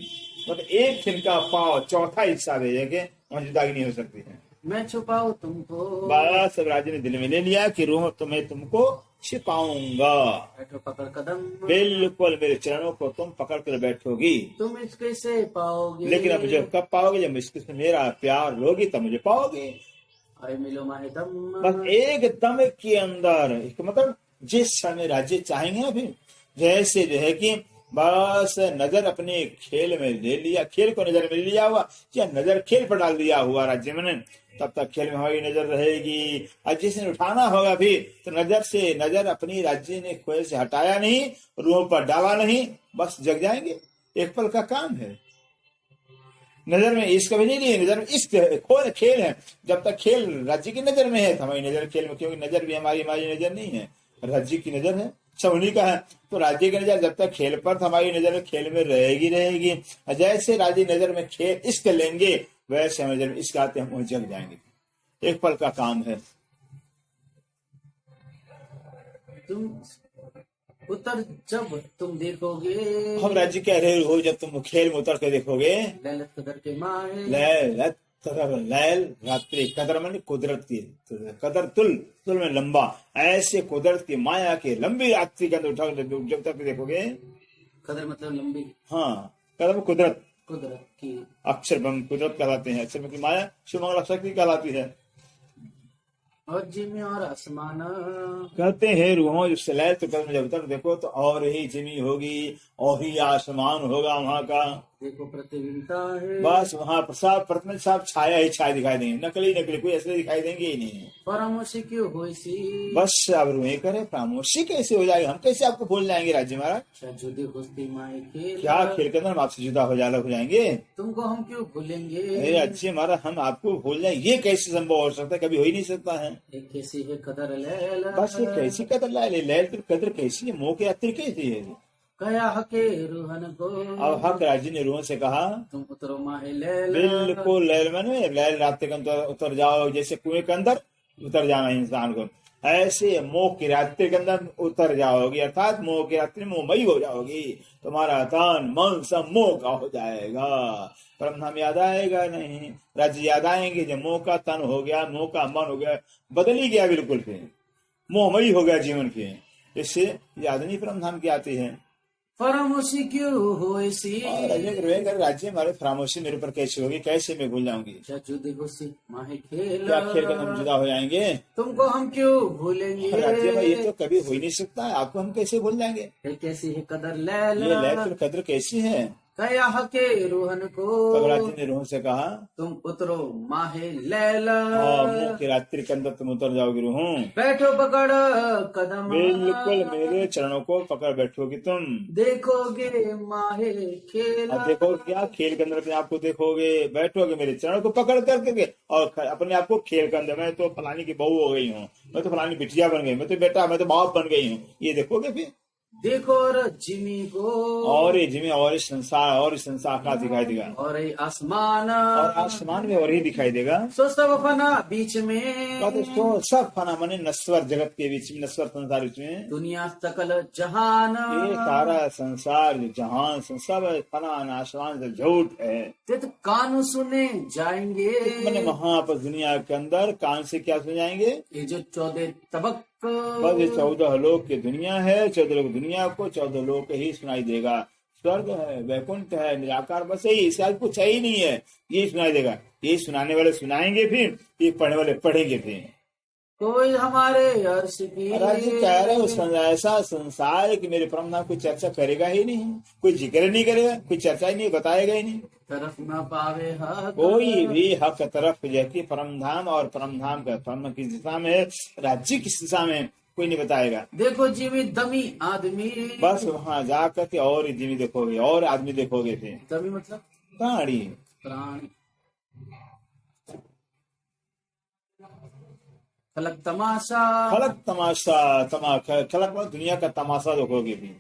S2: मतलब एक खिन का पाव चौथा हिस्सा भेजेंगे, वहां जुदागी नहीं हो सकती है।
S1: मैं छुपाऊं तुमको,
S2: बस अब राज्य ने दिल में ले लिया कि रूह तो मैं तुमको छिपाऊंगा,
S1: बैठो पकड़ कदम,
S2: बिल्कुल मेरे चरणों को तुम पकड़ कर बैठोगी।
S1: तुम इसके से पाओगे,
S2: लेकिन अब मुझे कब पाओगे? जब इससे मेरा प्यार लोगी तब मुझे पाओगे।
S1: आए मिलो माहिदम,
S2: बस एक दम के अंदर, इसका मतलब जिस समय राज्य चाहेंगे ना, फिर जैसे जो है कि बस नजर अपने खेल में ले लिया, खेल को नजर में लिया हुआ, या नजर खेल पर डाल दिया हुआ राज्य में, तब तक खेल में हमारी नजर रहेगी। और जिसने उठाना होगा भी तो नजर अपनी राज्य ने खोए से हटाया नहीं, रूह पर डाला नहीं, बस जग जाएंगे। एक पल का काम है। नजर में इश्क भी नहीं लिए, नजर में इश्क खोल खेल है। जब तक खेल राज्य की नजर में है तो हमारी नजर खेल में, क्योंकि नजर भी हमारी नजर नहीं है, राज्य की नजर है, सब उन्हीं का है। तो राज्य की नजर जब तक खेल पर तो हमारी नजर खेल में रहेगी। जैसे राज्य नजर में खेल इश्क लेंगे, वैसे नजर में इश्क आते हम जग जाएंगे। एक पल का काम है।
S1: तुम उतर जब तुम देखोगे,
S2: हम राज्य कह रहे हो जब तुम खेल में उतर के देखोगे,
S1: ललत कदर के माहे,
S2: लैल कदर, लैल रात्रि, कदर माने कुदरत की, कदर तुल में लंबा, ऐसे कुदरत की माया की लंबी रात्रि के अंदर उठा जब तक देखोगे।
S1: कदर मतलब लंबी,
S2: हाँ, कदर में कुदरत,
S1: कुदरत की,
S2: अक्षर ब्रह्म कुदरत कहलाते हैं, अक्षर की माया शिवमंगल शक्ति कहलाती है।
S1: और जिमी और आसमाना,
S2: कहते हैं रूहों जो सलैल तो कदम जब तक देखो तो और ही जिमी होगी और ही आसमान होगा वहां का।
S1: देखो प्रतिबिंबता है,
S2: बस वहां प्रसाद प्रतिबिंब साहब छाया ही छाया दिखाई देंगे, नकली कोई ऐसे दिखाई देंगे ही नहीं।
S1: परामर्शी क्यों हो सी,
S2: बस अब रूहें करे परामर्शी कैसे हो जाएगी, हम कैसे आपको भूल जाएंगे राज्य महाराज?
S1: जुदी हुस्ती माए खेल,
S2: क्या खेल के अंदर हम आपसे जुदा हो जाएंगे?
S1: तुमको हम क्यों भूलेंगे?
S2: अरे अच्छे महाराज, हम आपको भूल जाए, ये कैसे संभव हो सकता है? कभी हो ही नहीं सकता है।
S1: एक कैसी है कदर लैला,
S2: बस ये कैसी कदर लैल, लैल तो कदर कैसी है, मोह की यात्री कैसी है?
S1: कया हके रूहन को।
S2: अब हक राजी ने रूह से कहा
S1: तुम उतरो माहे लैला।
S2: बिल्कुल लैल मैंने लैल रास्ते के अंदर उतर जाओ, जैसे कुएं के अंदर उतर जाना इंसान को, ऐसे मोह के रास्ते के अंदर उतर जाओगी, अर्थात मोह के रास्ते में मोहमयी हो जाओगी, तुम्हारा तन मन सब मोह का हो जाएगा, परम धाम याद आएगा नहीं। राज्य याद आएंगे जब मोह का तन हो गया, मोह का मन हो गया, बदल ही गया बिल्कुल, फिर मोहमयी हो गया जीवन के, इससे याद नहीं परम धाम की आती है।
S1: फरामोशी क्यों हो ऐसी।
S2: राज्य हमारे फरामोशी मेरे ऊपर कैसे होगी, कैसे मैं भूल जाऊंगी,
S1: क्या जुदी खुशी माहे खेल।
S2: क्या खेल कर हम जुदा हो जाएंगे,
S1: तुमको हम क्यों भूलेंगे।
S2: राज्य भाई ये तो कभी हो ही नहीं सकता, आपको हम कैसे भूल जाएंगे।
S1: कैसी है कदर
S2: ये
S1: लैला।
S2: लैल कदर कैसी है।
S1: कया हके रूहन को।
S2: तब राज्य ने रूह से कहा
S1: तुम उतरो माहे लैला।
S2: मुख की रात्रि के अंदर तुम उतर जाओगे रूह,
S1: बैठो पकड़ कदम।
S2: बिल्कुल मेरे चरणों को पकड़ बैठोगे तुम,
S1: देखोगे माहे खेला।
S2: अब देखो क्या खेल के अंदर अपने आप को देखोगे, बैठोगे मेरे चरणों को पकड़ करके और अपने आप को खेल के अंदर, मैं तो फलानी की बहू हो गई हूँ, मैं तो फलानी बिटिया बन गई, मैं तो बेटा, मैं तो बाप बन गई हूँ, ये देखोगे फिर।
S1: देखो और जिमी को।
S2: और ये जिमी और इस संसार का दिखाई देगा,
S1: और ये आसमान।
S2: और आसमान में और ही दिखाई देगा।
S1: सो सब फना बीच में।
S2: तो सब फना माने नश्वर जगत के बीच में, नश्वर संसार बीच में,
S1: दुनिया सकल जहान।
S2: ये सारा संसार जहान सब फना नाशवान से झूठ है।
S1: तित कान सुने जाएंगे।
S2: मैंने वहाँ पर दुनिया के अंदर कान से क्या सुन जाएंगे,
S1: ये जो 14 तबक।
S2: बस ये 14 लोक की दुनिया है, 14 लोक दुनिया को 14 लोक ही सुनाई देगा। स्वर्ग है, वैकुंठ है, निराकार, बस यही, इसका कुछ है ही नहीं है, ये सुनाई देगा। ये सुनाने वाले सुनाएंगे, फिर ये पढ़ने वाले पढ़ेंगे फिर।
S1: कोई हमारे अर्श की।
S2: कह रहे ऐसा संसार कि मेरे परम नाम कोई चर्चा करेगा ही नहीं, कोई जिक्र नहीं करेगा, कोई चर्चा ही नहीं, बताएगा ही नहीं,
S1: तरफ न पावे हक।
S2: कोई भी हक तरफ, जैसे परम धाम और परम धाम का परम किस दिशा में है, राज्य किस दिशा में, कोई नहीं बताएगा।
S1: देखो जीवी दमी आदमी।
S2: बस वहाँ जा करके और जीवी देखोगे, और आदमी देखोगे फिर।
S1: दमी मतलब
S2: प्राणी,
S1: प्राणी। खलक तमाशा।
S2: खलक तमाशा, खलक में दुनिया का तमाशा देखोगे भी।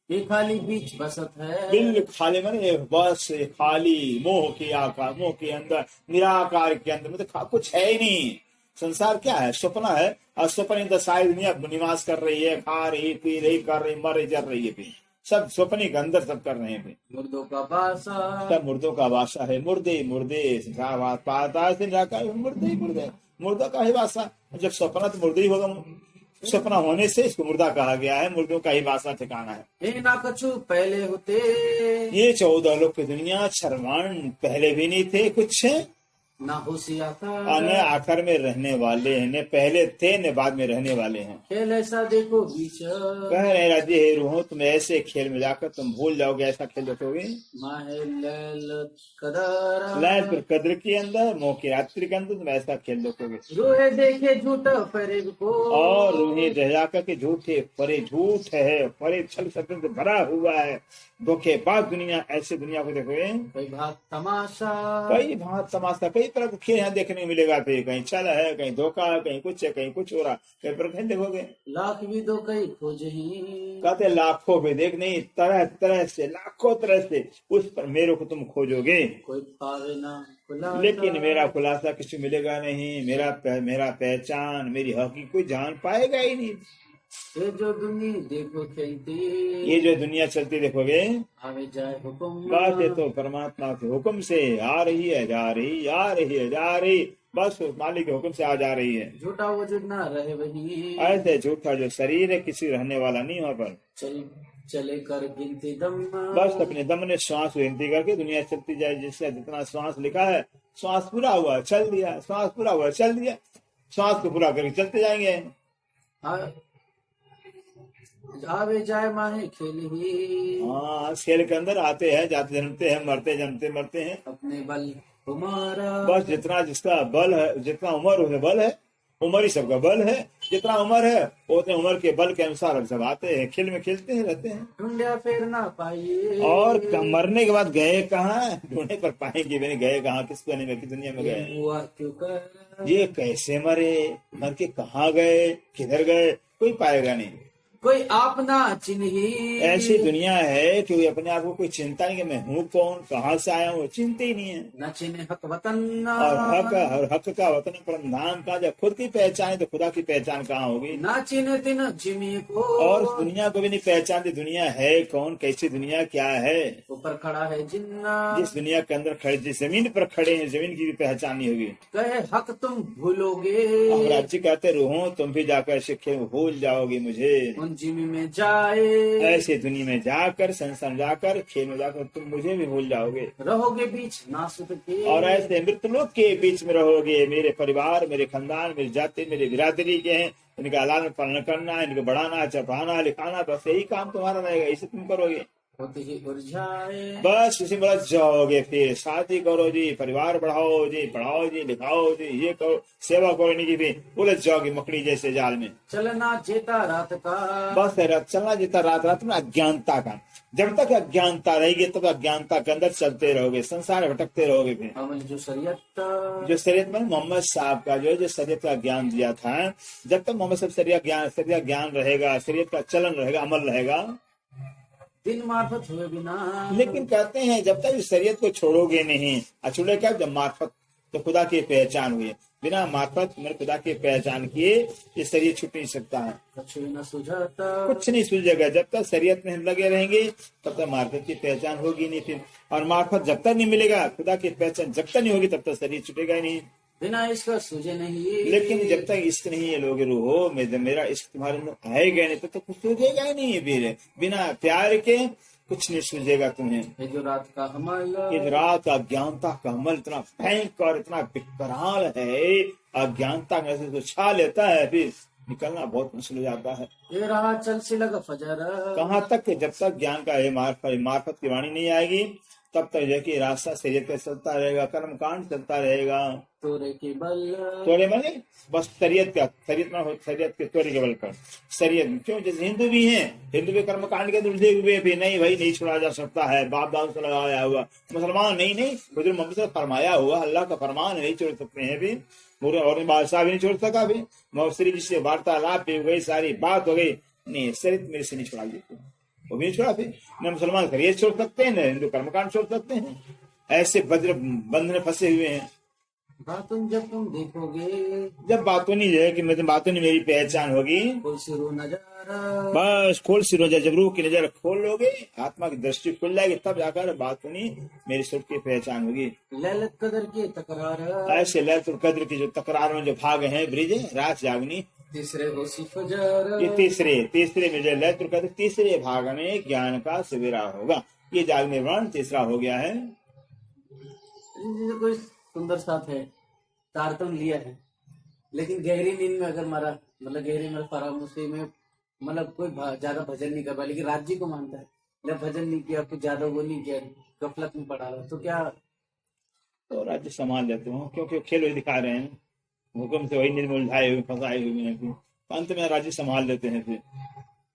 S1: ये खाली बीच बसत है।
S2: बिल खाली मैंने बस खाली मोह के आकार, मोह के अंदर, निराकार के अंदर, मतलब कुछ है ही नहीं। संसार क्या है, सपना है, और सपने अंदर सारी दुनिया निवास कर रही है, खा रही, पी रही, कर रही, मर रही, जल रही है, भी सब सपने के अंदर सब कर रहे हैं।
S1: मुर्दों का बासा।
S2: सब मुर्दों का वासा है, मुर्दे मुर्दे पाता से जाकर मुर्दे मुर्दे, मुर्दा का ही वासा। जब सपना तो मुर्दे ही होगा, सपना होने से इसको मुर्दा कहा गया है, मुर्दों का ही वासा ठिकाना है।
S1: ना कछु पहले होते।
S2: ये 14 लोक की दुनिया छरवाण पहले भी नहीं थे कुछ,
S1: ना होशियार।
S2: न आखिर में रहने वाले हैं, न पहले थे न बाद में रहने वाले हैं।
S1: खेल ऐसा देखो बीच।
S2: कह रहे राजे हे रूहो, तुम ऐसे खेल में जाकर तुम भूल जाओगे, ऐसा खेल देखोगे। लैल पर कद्र के अंदर, मोह की रात्रि के अंदर तुम ऐसा खेल देखोगे।
S1: रूहे देखे झूठा फरेब को।
S2: और रूहें जाकर के झूठे परे, झूठ है परे, छल सपन से भरा हुआ है, धोखेबाज दुनिया, ऐसे दुनिया को देखोगे।
S1: कई भाग तमाशा।
S2: कई भाग तमाशा, कई तरह का खेल यहाँ देखने को मिलेगा। फिर कहीं छल है, कहीं धोखा है, कहीं कुछ है, कहीं कुछ हो रहा, कई पर खेल देखोगे।
S1: लाख भी दो कई खोज ही।
S2: कहते लाखों भी देख नहीं, तरह तरह से, लाखों तरह से उस पर मेरे को तुम खोजोगे,
S1: कोई पावे ना खुलासा।
S2: लेकिन मेरा खुलासा किसी मिलेगा नहीं, मेरा पहचान, मेरी हकीकत कोई जान पाएगा ही नहीं।
S1: ये जो दुनिया देखो चलती।
S2: ये जो दुनिया चलती देखोगे,
S1: आवे जाए हुक्म।
S2: बात है तो परमात्मा के हुक्म से आ रही है, जा रही, आ रही है, जा रही, बस मालिक के हुक्म से आ जा रही है।
S1: झूठा वजूद ना रहे वही।
S2: ऐसे झूठा जो शरीर है किसी रहने वाला नहीं वहाँ पर।
S1: चले कर गिनती दम।
S2: बस अपने दम ने श्वास गिनती करके दुनिया चलती जाए, जिससे जितना श्वास लिखा है, श्वास पूरा हुआ चल दिया, श्वास पूरा हुआ चल दिया, श्वास को पूरा करके चलते जाएंगे।
S1: आवे जाए माहे खेल ही।
S2: हाँ, खेल के अंदर आते हैं, जाते जन्मते हैं, मरते जन्मते मरते हैं।
S1: अपने बल तुम्हारा।
S2: बस जितना जिसका बल है, जितना उम्र उसे बल है, उम्र ही सबका बल है। जितना उम्र है उतने उम्र के बल के अनुसार हम सब आते हैं, खेल में खेलते हैं, रहते हैं।
S1: ढूंढा फिर ना पाइए।
S2: और मरने के बाद गए कहाँ, ढूंढने पर पाएंगे मैंने, गए कहाँ, किस कोने में, किस दुनिया में गए,
S1: हुआ क्यों कर।
S2: ये कैसे मरे, मर के कहाँ गए, किधर गए, कोई पाएगा नहीं।
S1: कोई आप ना चिन्ही।
S2: ऐसी दुनिया है कि अपने आप को कोई चिंता नहीं कि मैं हूँ कौन, कहाँ से आया हूँ, चिंता ही नहीं है।
S1: न चिन्ह हक वतन
S2: और हक का वतन परम धाम का जब खुद की पहचान है तो खुदा की पहचान कहाँ होगी।
S1: न चिन्ह दिन जिमी को।
S2: और उस दुनिया को भी नहीं पहचानती, दुनिया है कौन, कैसी दुनिया क्या है।
S1: ऊपर खड़ा है जिन्ना।
S2: जिस दुनिया के अंदर खड़े, जिस जमीन पर खड़े हैं, जमीन की भी पहचान नहीं होगी।
S1: कहे हक तुम भूलोगे।
S2: अब राज्य कहते रूहों तुम भी जाकर शिक्षे भूल जाओगे मुझे।
S1: उन जिमी में जाए।
S2: ऐसे दुनिया में जाकर, संसार जाकर, खेल में जाकर तुम मुझे भी भूल जाओगे।
S1: रहोगे बीच नासुत के।
S2: और ऐसे मृत लोग के बीच में रहोगे। मेरे परिवार, मेरे खानदान, मेरी जाति, मेरी बिरादरी के हैं, इनका लालन पालन करना, इनको बढ़ाना, चढ़ाना, लिखाना, बस यही काम तुम्हारा रहेगा, इसे तुम करोगे।
S1: होते ही उलझाए।
S2: बस इसी में उलझ जाओगे। फिर शादी करो जी, परिवार बढ़ाओ जी, पढ़ाओ जी, लिखाओ जी, ये करो, सेवा करो, इनकी भी उलझ जाओगे मकड़ी जैसे जाल में।
S1: चलना जेता रात का।
S2: बस चलना जीता रात रात में अज्ञानता का। जब तक अज्ञानता रहेगी तब अज्ञानता के अंदर चलते रहोगे, संसार में भटकते रहोगे। फिर
S1: अमल जो शरीयत।
S2: जो शरीयत में मोहम्मद साहब का जो शरीयत का ज्ञान दिया था, जब तक मोहम्मद साहब शरीयत ज्ञान रहेगा, शरीयत का चलन रहेगा, अमल रहेगा,
S1: दिन मार्फत हुए बिना।
S2: लेकिन कहते हैं जब तक इस शरीयत को छोड़ोगे नहीं, अछूड़े क्या, जब मार्फत तो खुदा की पहचान हुई। बिना मार्फत मेरे खुदा की पहचान किए ये शरीयत छूट नहीं सकता है।
S1: कुछ न सुझाता।
S2: कुछ नहीं सूझेगा। जब तक शरीयत में हम लगे रहेंगे तब तक मार्फत की पहचान होगी नहीं। फिर और मार्फत जब तक नहीं मिलेगा, खुदा की पहचान जब तक नहीं होगी, तब तक शरीर छूटेगा ही नहीं।
S1: बिना इसका सूझे नहीं।
S2: लेकिन जब तक इश्क नहीं है लोगे रूहो मेरा इश्क तुम्हारे अंदर आएगा नहीं, तो कुछ सूझेगा ही नहीं। फिर बिना प्यार के कुछ नहीं सूझेगा तुम्हें।
S1: ये जो रात का अमल।
S2: ये रात अज्ञानता का अमल इतना भयंकर, इतना विकराल है, अज्ञानता में से तो छा लेता है, फिर निकलना बहुत मुश्किल हो जाता है।
S1: ये रहा चल सी लगा फजर।
S2: कहाँ तक, जब तक ज्ञान का मार्फत की वाणी नहीं आएगी तब तक जो कि रास्ता शरीयत पे चलता रहेगा, कर्म कांड चलता रहेगा।
S1: तोरे के बल।
S2: तोरे माने बस शरीयत के तोरे के बल पर शरीयत। क्यों, जैसे हिंदू भी हैं, हिंदू भी कर्म कांड के उलझे हुए भी नहीं भाई, नहीं छुड़ा जा सकता है, बाप दादा से लगाया हुआ। मुसलमान नहीं, हुजूर मोहम्मद से फरमाया हुआ, अल्लाह का फरमान नहीं छोड़ सकते हैं भी। और बादशाह भी नहीं छोड़ सका भी। मोहम्मद जी से वार्तालाप भी हो गई, सारी बात हो गई, नहीं शरीयत मेरे से नहीं छुड़ा दी, वो भी नहीं छोड़ा। फिर न मुसलमान शरीयत छोड़ सकते हैं, न हिंदू कर्मकांड छोड़ सकते हैं। ऐसे वज्र बंधन फंसे हुए हैं।
S1: बातों जब तुम देखोगे।
S2: जब बातों नहीं है कि मतलब बातों नहीं मेरी पहचान होगी,
S1: कोई सिरो नजारा।
S2: बस खोल सिरो, जब रूह की नजर खोल लोगे, आत्मा की दृष्टि खुल जाएगी, तब जाकर बातों नहीं मेरी सुर की पहचान होगी।
S1: लैलत कदर के तकरार।
S2: ऐसे लैलतुल कद्र की जो तकरार में जो भाग हैं, ब्रिज रात जागनी।
S1: तीसरे होशी फजर।
S2: ये तीसरे में जो लैलतुल कद्र, तीसरे भाग में ज्ञान का सवेरा होगा। ये जागने वर्ण तीसरा हो गया है।
S1: कोई सुंदर साथ है, तारतम लिया है, लेकिन गहरी नींद में अगर मारा, मतलब गहरी में फरामोशी में, मतलब कोई ज्यादा भजन नहीं कर पाया, लेकिन राज्य को मानता है, जब भजन नहीं किया, कुछ ज्यादा वो नहीं किया, गफलत में पड़ा रहा, तो क्या,
S2: तो राज्य संभाल लेते हो, क्योंकि खेल वही दिखा रहे हैं, हुक्म से वही नींद में उलझाए हुए, फंसाए हुए हैं, तो अंत में राज्य संभाल लेते हैं। फिर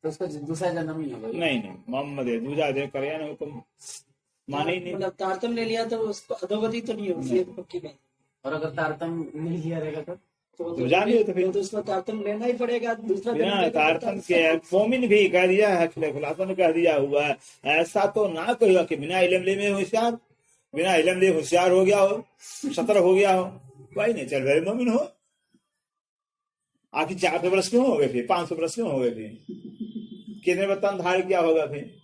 S1: तो उसका दूसरा जन्म ही होगा।
S2: नहीं मोहम्मद है, दूसरा दे करे ना हुक्म माने ही नहीं।
S3: मतलब तारतम ले लिया तो उसको अधोगति तो नहीं होगी, पक्की बात।
S1: और अगर तारतम नहीं लिया रहेगा
S2: तो जानिए, तो फिर
S3: उसको तारतम लेना ही पड़ेगा। दूसरा
S2: तारतम के मोमिन भी कह दिया है, खुलासा में कह दिया हुआ है, ऐसा तो ना कहिएगा कि बिना इल्म ले में होशियार, बिना इल्म ले होशियार हो गया हो, सतर हो गया हो, कोई नहीं, चल भाई मोमिन हो। आखिर 400 वर्ष क्यों हो गए, फिर 500 वर्ष क्यों हो गए, फिर कितने बर्तन धार क्या होगा, फिर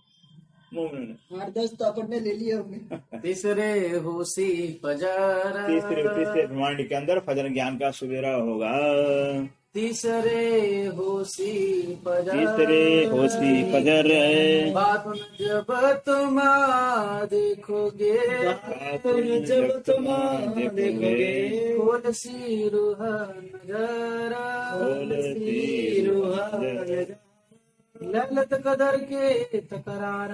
S2: मोमिन
S3: 8-10 तो अपन ने ले लिया हमने।
S1: तीसरे होशी फजर।
S2: तीसरे ब्रह्मांड के अंदर फजर ज्ञान का सवेरा होगा।
S1: तीसरे होशी फजर। बात जब तुम देखोगे,
S3: जब तुम देखोगे,
S1: खोल सी रूह नजरा, ललत कदर के तकरार,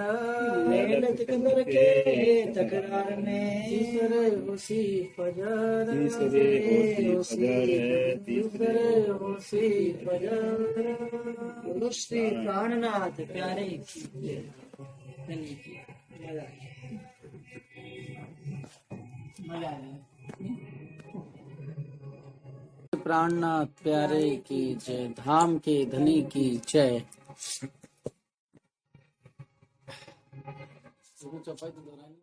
S3: ललत कदर के तकरार में,
S1: तीसरे होशी फजर,
S2: तीसरे
S1: होशी फजर।
S3: गुरु श्री प्राणनाथ प्यारे की मजा आया।
S1: प्राणनाथ प्यारे की जय, धाम के धनी की जय। चौपाई तो दोहरानी